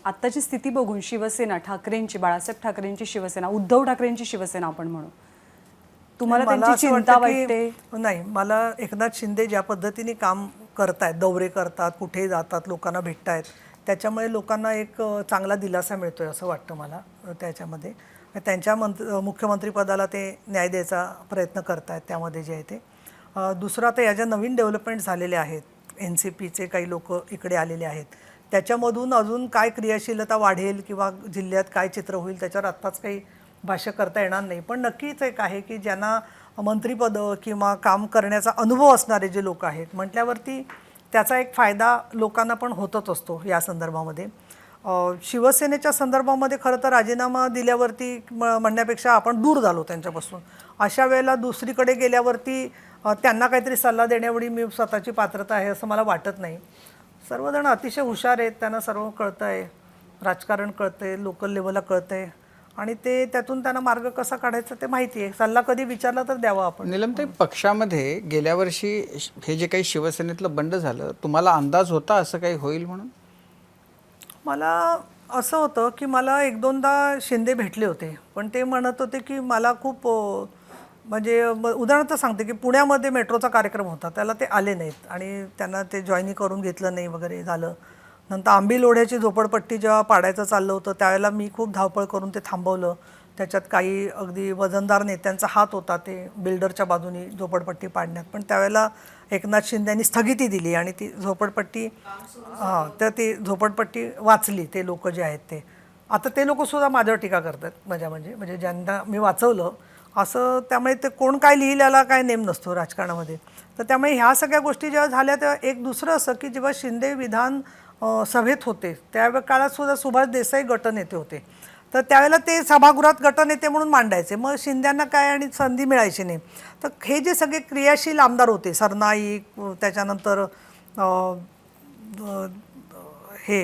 आत्ताची स्थिती बघून शिवसेना ठाकरेंची, बाळासाहेब ठाकरेंची शिवसेना, उद्धव ठाकरेंची शिवसेना आपण म्हणू, तुम्हाला मला त्यांची असं चिंता वाटतं की- वाटते? नाही, मला एकनाथ शिंदे ज्या पद्धतीने काम करतायत, दौरे करतात, कुठे जातात, लोकांना भेटतायत, त्याच्यामुळे लोकांना एक चांगला दिलासा मिळतोय असं वाटतं मला. त्याच्यामध्ये त्यांच्या मुख्यमंत्रीपदाला ते न्याय द्यायचा प्रयत्न करतायत त्यामध्ये जे आहे ते. दुसरं आता या ज्या नवीन डेव्हलपमेंट झालेल्या आहेत, NCPचे काही लोक इकडे आलेले आहेत, त्याच्यामधून अजून काय क्रियाशीलता वाढेल किंवा जिल्ह्यात काय चित्र होईल त्याच्यावर आत्ताच काही भाष्य करता येणार नाही. पण नक्कीच एक आहे की ज्यांना मंत्रिपदं किंवा काम करण्याचा अनुभव असणारे जे लोक आहेत म्हटल्यावरती त्याचा एक फायदा लोकांना पण होतच असतो या संदर्भामध्ये. शिवसेनेच्या संदर्भामध्ये खरं तर राजीनामा दिल्यावरती म्हणण्यापेक्षा आपण दूर झालो त्यांच्यापासून. अशा वेळेला दुसरीकडे गेल्यावरती त्यांना काहीतरी सल्ला देण्याएवढी मी स्वतःची पात्रता आहे असं मला वाटत नाही. सर्वजण अतिशय हुशार आहेत, त्यांना सर्व कळतं आहे, राजकारण कळतं आहे, लोकल लेवलला कळतं आहे आणि ते त्यातून त्यांना मार्ग कसा काढायचा ते माहिती आहे. सल्ला कधी विचारला तर द्यावा आपण. निलमताई, पक्षामध्ये गेल्या वर्षी हे जे काही शिवसेनेतलं बंड झालं, तुम्हाला अंदाज होता असं काही होईल म्हणून? मला असं होतं की मला 1-2दा शिंदे भेटले होते, पण ते म्हणत होते की मला खूप म्हणजे उदाहरणार्थ सांगते की पुण्यामध्ये मेट्रोचा कार्यक्रम होता, त्याला ते आले नाहीत आणि त्यांना ते जॉईनिंग करून घेतलं नाही वगैरे झालं. नंतर आंबीलोढ्याची झोपडपट्टी जेव्हा पाडायचं चाललं होतं त्यावेळेला मी खूप धावपळ करून ते थांबवलं. त्याच्यात काही अगदी वजनदार नेत्यांचा हात होता ते बिल्डरच्या बाजूनी झोपडपट्टी पाडण्यात, पण त्यावेळेला एकनाथ शिंदेंनी स्थगिती दिली आणि ती झोपडपट्टी तर ती झोपडपट्टी वाचली. ते लोक जे आहेत ते आता ते लोकसुद्धा माझ्यावर टीका करतात म्हणजे ज्यांना मी वाचवलं असं. त्यामुळे ते कोण काय लिहिल याला काय नेम नसतो राजकारणामध्ये. तर त्यामुळे ह्या सगळ्या गोष्टी जेव्हा झाल्या तेव्हा एक दुसरं असं की जेव्हा शिंदे विधान सभेत होते त्या काळात सुद्धा सुभाष देसाई गटनेते होते, तर त्यावेळेला ते सभागृहात गटनेते म्हणून मांडायचे. मग शिंद्यांना काय आणि संधी मिळायची नाही. तर हे जे सगळे क्रियाशील आमदार होते, सरनाईक, त्याच्यानंतर हे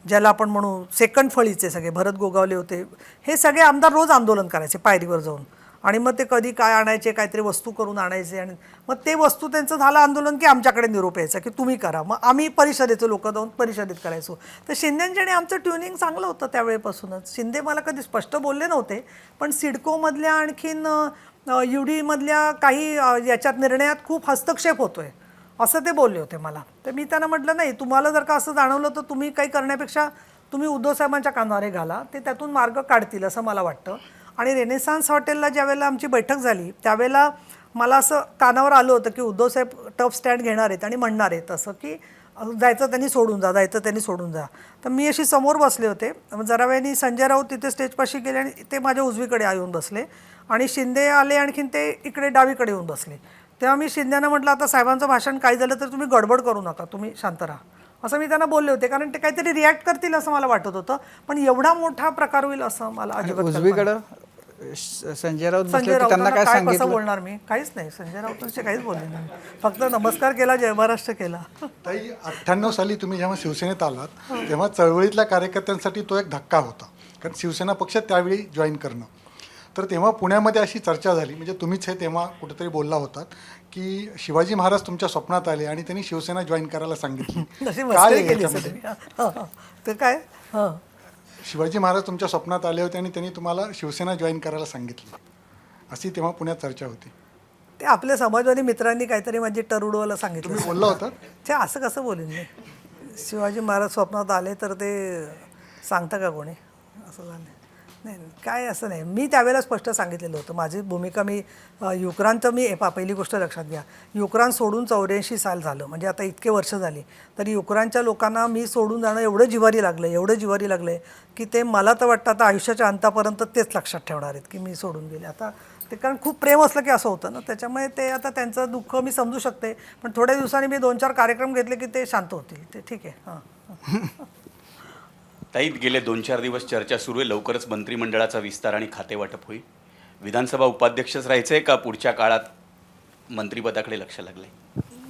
ज्याला आपण म्हणू सेकंड फळीचे सगळे भरत गोगावले होते, हे सगळे आमदार रोज आंदोलन करायचे पायरीवर जाऊन आणि मग ते कधी काय आणायचे, काहीतरी वस्तू करून आणायचे आणि मग ते वस्तू त्यांचं झालं आंदोलन की आमच्याकडे निरोप यायचा की तुम्ही करा. मग आम्ही परिषदेचे लोक जाऊन परिषदेत करायचो. तर शिंदेंचे आणि आमचं ट्युनिंग चांगलं होतं त्यावेळेपासूनच. शिंदे मला कधी स्पष्ट बोलले नव्हते, पण सिडकोमधल्या आणखीन UD मधल्या काही याच्यात निर्णयात खूप हस्तक्षेप होतोय असं ते बोलले होते मला. तर मी त्यांना म्हटलं नाही, तुम्हाला जर का असं जाणवलं तर तुम्ही काही करण्यापेक्षा तुम्ही उद्धव साहेबांच्या कानावर घाला, ते त्यातून मार्ग काढतील असं मला वाटतं. आणि रेनेसान्स हॉटेलला ज्यावेळेला आमची बैठक झाली त्यावेळेला मला असं कानावर आलं होतं की उद्धव साहेब टफ स्टँड घेणार आहेत आणि म्हणणार आहेत असं की जायचं त्यांनी सोडून जा, जायचं त्यांनी सोडून जा. तर मी अशी समोर बसले होते. जरा वेळाने संजय राऊत तिथे स्टेजपाशी गेले आणि ते माझ्या उजवीकडे येऊन बसले आणि शिंदे आले आणखीन ते इकडे डावीकडे येऊन बसले. तेव्हा मी शिंदेंना म्हटलं आता साहेबांचं भाषण काय झालं तर तुम्ही गडबड करू नका, तुम्ही शांत राहा असं मी त्यांना बोलले होते, कारण ते काहीतरी रिॲक्ट करतील असं मला वाटत होतं. पण एवढा मोठा प्रकार होईल असं मला अजिबात उजवीकडं संजय राऊत बसले संजय होते, त्यांना राऊतांना काय काय कसं सांगितलं? बोलणार मी? काहीच नाही, संजय राऊतांशी काहीच बोलले नाही, फक्त नमस्कार केला, जय महाराष्ट्र केला. ताई, 98 साली तुम्ही जेव्हा शिवसेनेत आलात तेव्हा चळवळीतल्या कार्यकर्त्यांसाठी तो एक धक्का होता, कारण शिवसेना पक्ष त्यावेळी जॉईन करणं. तर तेव्हा पुण्यामध्ये अशी चर्चा झाली, म्हणजे तुम्हीच हे तेव्हा कुठेतरी बोलला होतात की शिवाजी महाराज तुमच्या स्वप्नात आले आणि त्यांनी शिवसेना जॉईन करायला सांगितली. तशी काय मस्करी आहे केली याच्यामध्ये? असेल. ते काय शिवाजी महाराज तुमच्या स्वप्नात आले होते आणि त्यांनी तुम्हाला शिवसेना जॉईन करायला सांगितली, अशी तेव्हा पुण्यात चर्चा होती. ते आपल्या समाजवादी मित्रांनी काहीतरी माझी टरुडवाला सांगितलं. तुम्ही बोलला होता? ते असं कसं बोलेन मी? शिवाजी महाराज स्वप्नात आले तर ते सांगता का कोणी असं झालं नाही नाही, काय असं नाही. मी त्यावेळेला स्पष्ट सांगितलेलं होतं माझी भूमिका. मी युक्रांत मी पहिली गोष्ट लक्षात घ्या, युक्रान सोडून 84 साल झालं, म्हणजे आता इतके वर्ष झाली, तरी युक्रानच्या लोकांना मी सोडून जाणं एवढं जिव्हारी लागलं की ते मला तर वाटतं आता आयुष्याच्या अंतापर्यंत तेच लक्षात ठेवणार आहेत की मी सोडून गेले. आता ते कारण खूप प्रेम असलं की असं होतं ना, त्याच्यामुळे ते आता त्यांचं दुःख मी समजू शकते. पण थोड्या दिवसांनी मी 2-4 कार्यक्रम घेतले की ते शांत होतील. ते ठीक आहे. हां ताई, गेले 2-4 दिवस चर्चा सुरू आहे, लवकरच मंत्रिमंडळाचा विस्तार आणि खातेवाटप होईल. विधानसभा उपाध्यक्षच राहायचंय का पुढच्या काळात मंत्रिपदाकडे लक्ष लागलंय?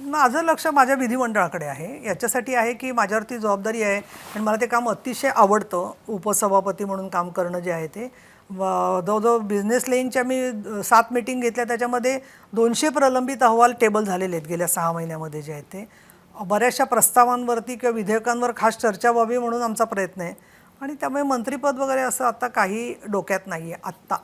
माझं लक्ष माझ्या विधिमंडळाकडे आहे. याच्यासाठी आहे की माझ्यावरती जबाबदारी आहे आणि मला ते काम अतिशय आवडतं. उपसभापती म्हणून काम करणं जे आहे ते जवळजवळ बिझनेस लेनच्या मी 7 मीटिंग घेतल्या, त्याच्यामध्ये 200 प्रलंबित अहवाल टेबल झालेले आहेत गेल्या 6 महिन्यामध्ये जे आहेत ते. बऱ्याचशा प्रस्तावांवरती किंवा विधेयकांवर खास चर्चा व्हावी म्हणून आमचा प्रयत्न आहे आणि त्यामुळे मंत्रिपद वगैरे असं आता काही डोक्यात नाही आहे आत्ता.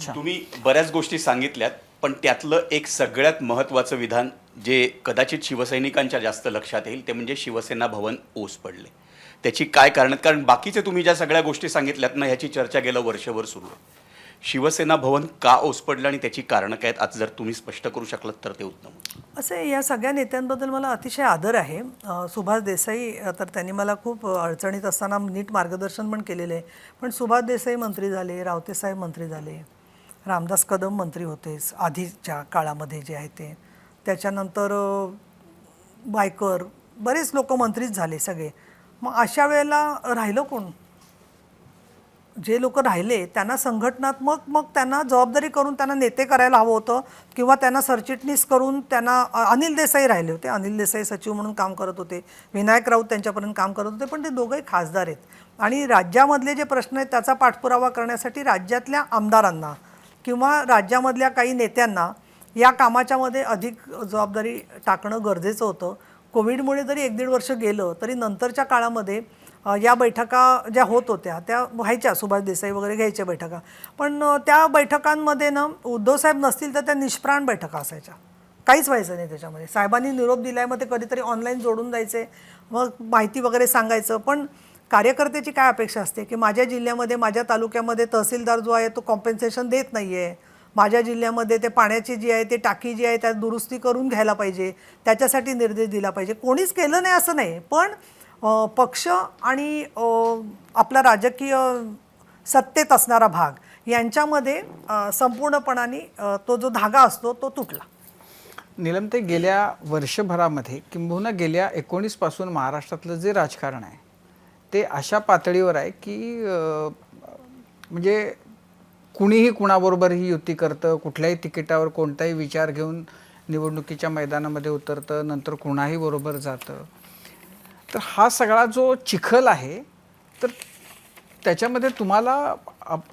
तुम्ही बऱ्याच गोष्टी सांगितल्यात, पण त्यातलं एक सगळ्यात महत्त्वाचं विधान जे कदाचित शिवसैनिकांच्या जास्त लक्षात येईल ते म्हणजे शिवसेना भवन ओस पडले. त्याची काय कारण? कारण बाकीचे तुम्ही ज्या सगळ्या गोष्टी सांगितल्यात ना, ह्याची चर्चा गेलं वर्षभर सुरू आहे. शिवसेना भवन का ओस पडलं आणि त्याची कारणं काय आहेत, आज जर तुम्ही स्पष्ट करू शकलात तर ते उत्तम होईल. असे या सगळ्या नेत्यांबद्दल मला अतिशय आदर आहे. सुभाष देसाई तर त्यांनी मला खूप अडचणीत असताना नीट मार्गदर्शन पण केलेलं आहे. पण सुभाष देसाई मंत्री झाले, रावतेसाहेब मंत्री झाले, रामदास कदम मंत्री होतेच आधीच्या काळामध्ये जे आहे ते. त्याच्यानंतर बायकर बरेच लोक मंत्रीच झाले सगळे. मग अशा वेळेला राहिलं कोण? जे लोक राहिले त्यांना संघटनात्मक मग त्यांना जबाबदारी करून त्यांना नेते करायला हवं होतं किंवा त्यांना सरचिटणीस करून त्यांना अनिल देसाई राहिले होते. अनिल देसाई सचिव म्हणून काम करत होते, विनायक राऊत त्यांच्यापर्यंत काम करत होते, पण ते दोघंही खासदार आहेत आणि राज्यामधले जे प्रश्न आहेत त्याचा पाठपुरावा करण्यासाठी राज्यातल्या आमदारांना किंवा राज्यामधल्या काही नेत्यांना या कामाच्यामध्ये अधिक जबाबदारी टाकणं गरजेचं होतं. कोविडमुळे जरी 1-1.5 वर्ष गेलं तरी नंतरच्या काळामध्ये या बैठका ज्या होत होत्या त्या व्हायच्या, सुभाष देसाई वगैरे घ्यायच्या बैठका, पण त्या बैठकांमध्ये ना उद्धवसाहेब नसतील तर त्या निष्प्राण बैठका असायच्या, काहीच व्हायचं नाही त्याच्यामध्ये. साहेबांनी निरोप दिलाय मग ते कधीतरी ऑनलाईन जोडून जायचे, मग माहिती वगैरे सांगायचं. पण कार्यकर्त्याची काय अपेक्षा असते की माझ्या जिल्ह्यामध्ये माझ्या तालुक्यामध्ये तहसीलदार जो आहे तो कॉम्पेन्सेशन देत नाही आहे, माझ्या जिल्ह्यामध्ये ते पाण्याची जी आहे ते टाकी जी आहे त्यात दुरुस्ती करून घ्यायला पाहिजे, त्याच्यासाठी निर्देश दिला पाहिजे. कोणीच केलं नाही असं नाही, पण पक्ष आणि आपला राजकीय सत्तेत असणारा भाग यांच्यामध्ये संपूर्णपणाने तो जो धागा असतो तो तुटला. नीलमताई, गेल्या वर्षभरामध्ये किंबहुना गेल्या 19 पासून महाराष्ट्रातलं जे राजकारण आहे ते अशा पातळीवर आहे की म्हणजे कुणीही कुणाबरोबरही युती करतं, कुठल्याही तिकिटावर कोणताही विचार घेऊन निवडणुकीच्या मैदानामध्ये उतरतं, नंतर कुणाही बरोबर जातं. तर हा सगळा जो चिखल आहे तर त्याच्यामध्ये तुम्हाला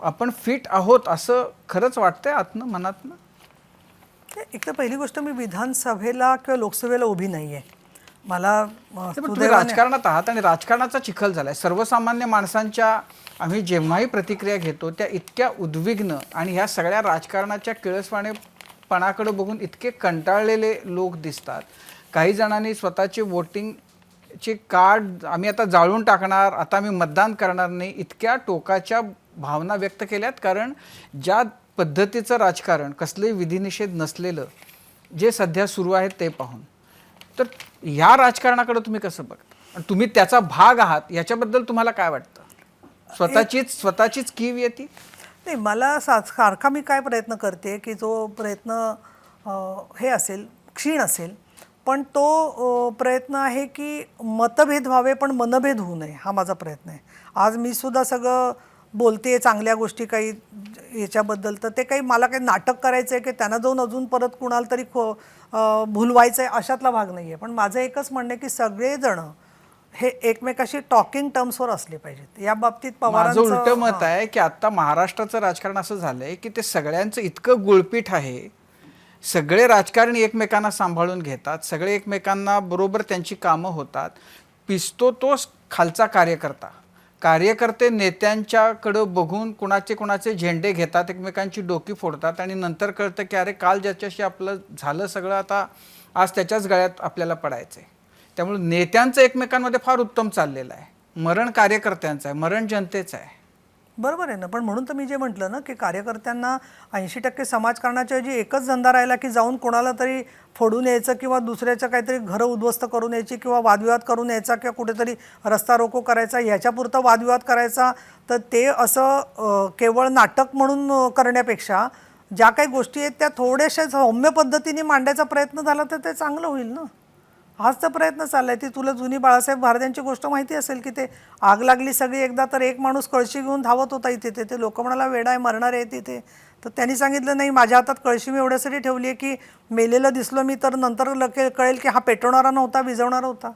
आपण फिट आहोत असं खरंच वाटतंय आतनं मनातनं? एक तर पहिली गोष्ट, मी विधानसभेला किंवा लोकसभेला उभी नाही आहे. मला तुम्ही राजकारणात आहात आणि राजकारणाचा चिखल झालाय. सर्वसामान्य माणसांच्या आम्ही जेव्हाही प्रतिक्रिया घेतो त्या इतक्या उद्विग्न आणि ह्या सगळ्या राजकारणाच्या किळसवाणेपणाकडे बघून इतके कंटाळलेले लोक दिसतात. काही जणांनी स्वतःचे वोटिंगचे कार्ड आम्ही आता जाळून टाकणार, आता आम्ही मतदान करणार नाही, इतक्या टोकाच्या भावना व्यक्त केल्यात. कारण ज्या पद्धतीचं राजकारण, कसलंही विधिनिषेध नसलेलं जे सध्या सुरू आहे ते पाहून, तर ह्या राजकारणाकडे तुम्ही कसं बघता? तुम्ही त्याचा भाग आहात, याच्याबद्दल तुम्हाला काय वाटतं? स्वतःचीच कीव येते? नाही, मला सारखा मी काय प्रयत्न करते की जो प्रयत्न हे असेल, क्षीण असेल, पण तो प्रयत्न आहे की मतभेद व्हावे पण मनभेद होऊ नये, हा माझा प्रयत्न आहे. आज मी सुद्धा सगळं बोलते चांगल्या गोष्टी काही याच्याबद्दल, तर ते काही मला काही नाटक करायचं आहे की त्यांना जाऊन अजून परत कुणाला तरी भुलवायचं आहे अशातला भाग नाही आहे. पण माझं एकच म्हणणं आहे की सगळेजण हे एकमेकाशी टॉकिंग टर्म्सवर असले पाहिजेत. या बाबतीत माझं उलट पवारांचं मत आहे की आता महाराष्ट्राचं राजकारण असं झालंय की ते सगळ्यांचं इतकं गुळपीठ आहे, सगळे राजकारणी एकमेकांना सांभाळून घेतात, सगळे एकमेकांना बरोबर त्यांची कामं होतात. पिसतो तो खालचा कार्यकर्ते नेत्यांच्याकडं बघून कुणाचे झेंडे घेतात, एकमेकांची डोकी फोडतात आणि नंतर कळतं की अरे काल ज्याच्याशी आपलं झालं सगळं आता आज त्याच्याच गळ्यात आपल्याला पडायचं आहे. त्यामुळे नेत्यांचं एकमेकांमध्ये फार उत्तम चाललेलं आहे. मरण कार्यकर्त्यांचं आहे, मरण जनतेचं आहे. बरोबर आहे ना, पण म्हणून तर मी जे म्हटलं ना की कार्यकर्त्यांना 80% समाजकारणाच्या ऐवजी एकच धंदा राहिला की जाऊन कोणाला तरी फोडून यायचं किंवा दुसऱ्याचं काहीतरी घरं उद्ध्वस्त करून यायची किंवा वादविवाद करून यायचा किंवा कुठेतरी रस्ता रोको करायचा, ह्याच्यापुरता वादविवाद करायचा. तर ते असं केवळ नाटक म्हणून करण्यापेक्षा ज्या काही गोष्टी आहेत त्या थोड्याशा सौम्य पद्धतीने मांडायचा प्रयत्न झाला तर ते चांगलं होईल ना. हाच तर प्रयत्न चालला आहे. ती तुला जुनी बाळासाहेब भारद्यांची गोष्ट माहिती असेल की ते आग लागली सगळी एकदा तर एक माणूस कळशी घेऊन धावत होता इथे, ते लोक म्हणाला वेडा आहे, मरणार आहे तिथे. तर त्यांनी सांगितलं नाही, माझ्या हातात कळशी मी एवढ्यासाठी ठेवली आहे की मेलेलं दिसलो मी तर नंतर कळेल की हा पेटवणारा नव्हता, विझवणारा होता.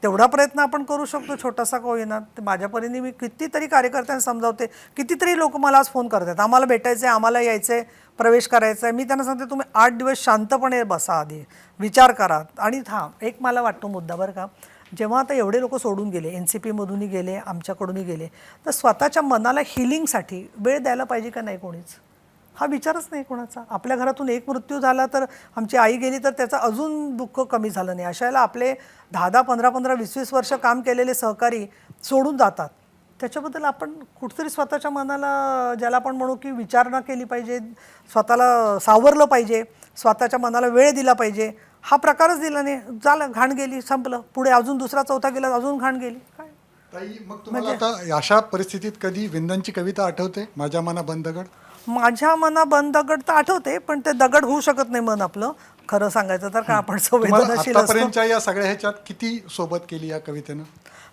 तेवढा प्रयत्न आपण करू शकतो छोटासा का होईना. ते माझ्या परीने मी कितीतरी कार्यकर्त्यांना समजावते. कितीतरी लोक मला आज फोन करतात, आम्हाला भेटायचं आहे, आम्हाला यायचं आहे, प्रवेश करायचा आहे. मी त्यांना सांगते तुम्ही 8 दिवस शांतपणे बसा, आधी विचार करा. आणि एक मला वाटतो मुद्दा बरं का, जेव्हा आता एवढे लोक सोडून गेले, NCPमधूनही गेले, आमच्याकडूनही गेले, तर स्वतःच्या मनाला हिलिंगसाठी वेळ द्यायला पाहिजे का नाही कोणीच, हा विचारच नाही कोणाचा. आपल्या घरातून एक मृत्यू झाला तर आमची आई गेली तर त्याचं अजून दुःख कमी झालं नाही. अशाला आपले 10-10, 15-15, 20-20 वर्ष काम केलेले सहकारी सोडून जातात. त्याच्याबद्दल आपण कुठेतरी स्वतःच्या मनाला, ज्याला आपण म्हणू की विचारणा केली पाहिजे, स्वतःला सावरलं पाहिजे, स्वतःच्या मनाला वेळ दिला पाहिजे. हा प्रकारच दिला नाही, झालं, घाण गेली, संपलं. पुढे अजून दुसरा चौथा गेला, अजून घाण गेली. काय ताई, मग तुम्हाला आता अशा परिस्थितीत कधी विंदांची कविता आठवते, माझ्या मना बंद दगड? माझ्या मना बंद दगड तर आठवते, पण ते दगड होऊ शकत नाही मन आपलं, खरं सांगायचं तर, का आपण संवेदनशील असतो. आतापर्यंतच्या या सगळ्या ह्याच्यात किती सोबत केली या कवितेनं?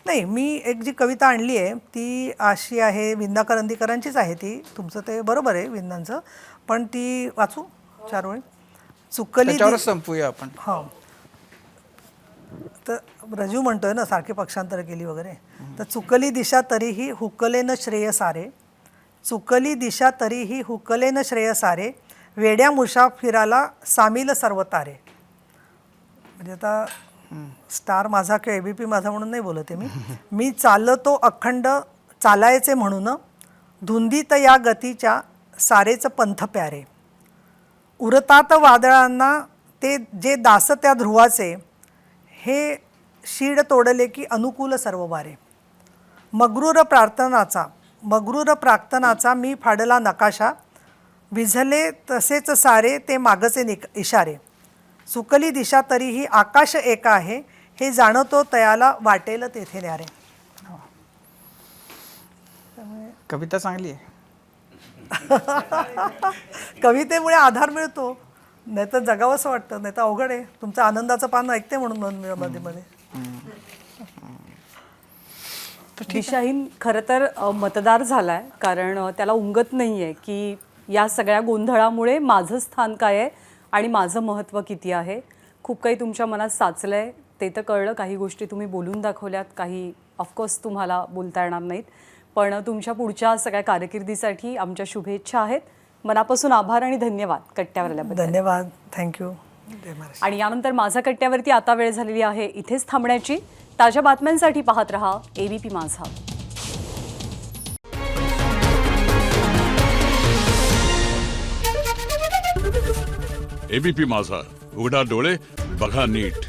नाही, मी एक जी कविता आणली आहे ती अशी आहे, विंदा करंदीकरांचीच आहे ती. तुमचं ते बरोबर आहे विंदांचं, पण ती वाचू 4 ओळी. चुकली त्याच्यावरच संपूया आपण. हो, तर रजू म्हणतोय ना सारखी पक्षांतर केली वगैरे. तर चुकली दिशा तरीही हुकले न श्रेय सारे, चुकली दिशा तरीही हुकले न श्रेय सारे, वेड्या मुसाफिराला सामील सर्व तारे. म्हणजे आता स्टार माझा किंवा ABP माझा म्हणून नाही बोलत आहे मी चालतो अखंड चालायचे म्हणून, धुंदीत या गतीच्या सारेच पंथ प्यारे, उरतात वादळांना ते जे दास त्या ध्रुवाचे, हे शीड तोडले की अनुकूल सर्व वारे, मगरूर प्रार्थनाचा मी फाडला नकाशा, विझले तसेच सारे ते मागचे इशारे, चुकली दिशा तरीही आकाश एक आहे, हे जाणतो तयाला वाटेल तेथे न्यारे. कविता चांगली आहे. कवितेमुळे आधार मिळतो, नाही तर जगावंसं वाटतं, नाही तर अवघड आहे. तुमचं आनंदाचं पान ऐकते म्हणून मध्ये मध्ये. दिशाहीन खरं तर मतदार झालाय, कारण त्याला उमगत नाही आहे की या सगळ्या गोंधळामुळे माझं स्थान काय आहे आणि माझं महत्त्व किती आहे. खूप काही तुमच्या मनात साचलं आहे ते तर कळलं, काही गोष्टी तुम्ही बोलून दाखवल्यात, काही ऑफकोर्स तुम्हाला बोलता येणार नाहीत. पण तुमच्या पुढच्या सगळ्या कारकिर्दीसाठी आमच्या शुभेच्छा आहेत. मनापासून आभार आणि धन्यवाद कट्ट्यावर आल्याबद्दल. धन्यवाद, थँक्यू. आणि यानंतर माझा कट्ट्यावरती आता वेळ झालेली आहे इथेच थांबण्याची. ताज्या बातम्यांसाठी पाहत रहा ABP माझा. ABP माझा, उघडा डोळे बघा नीट.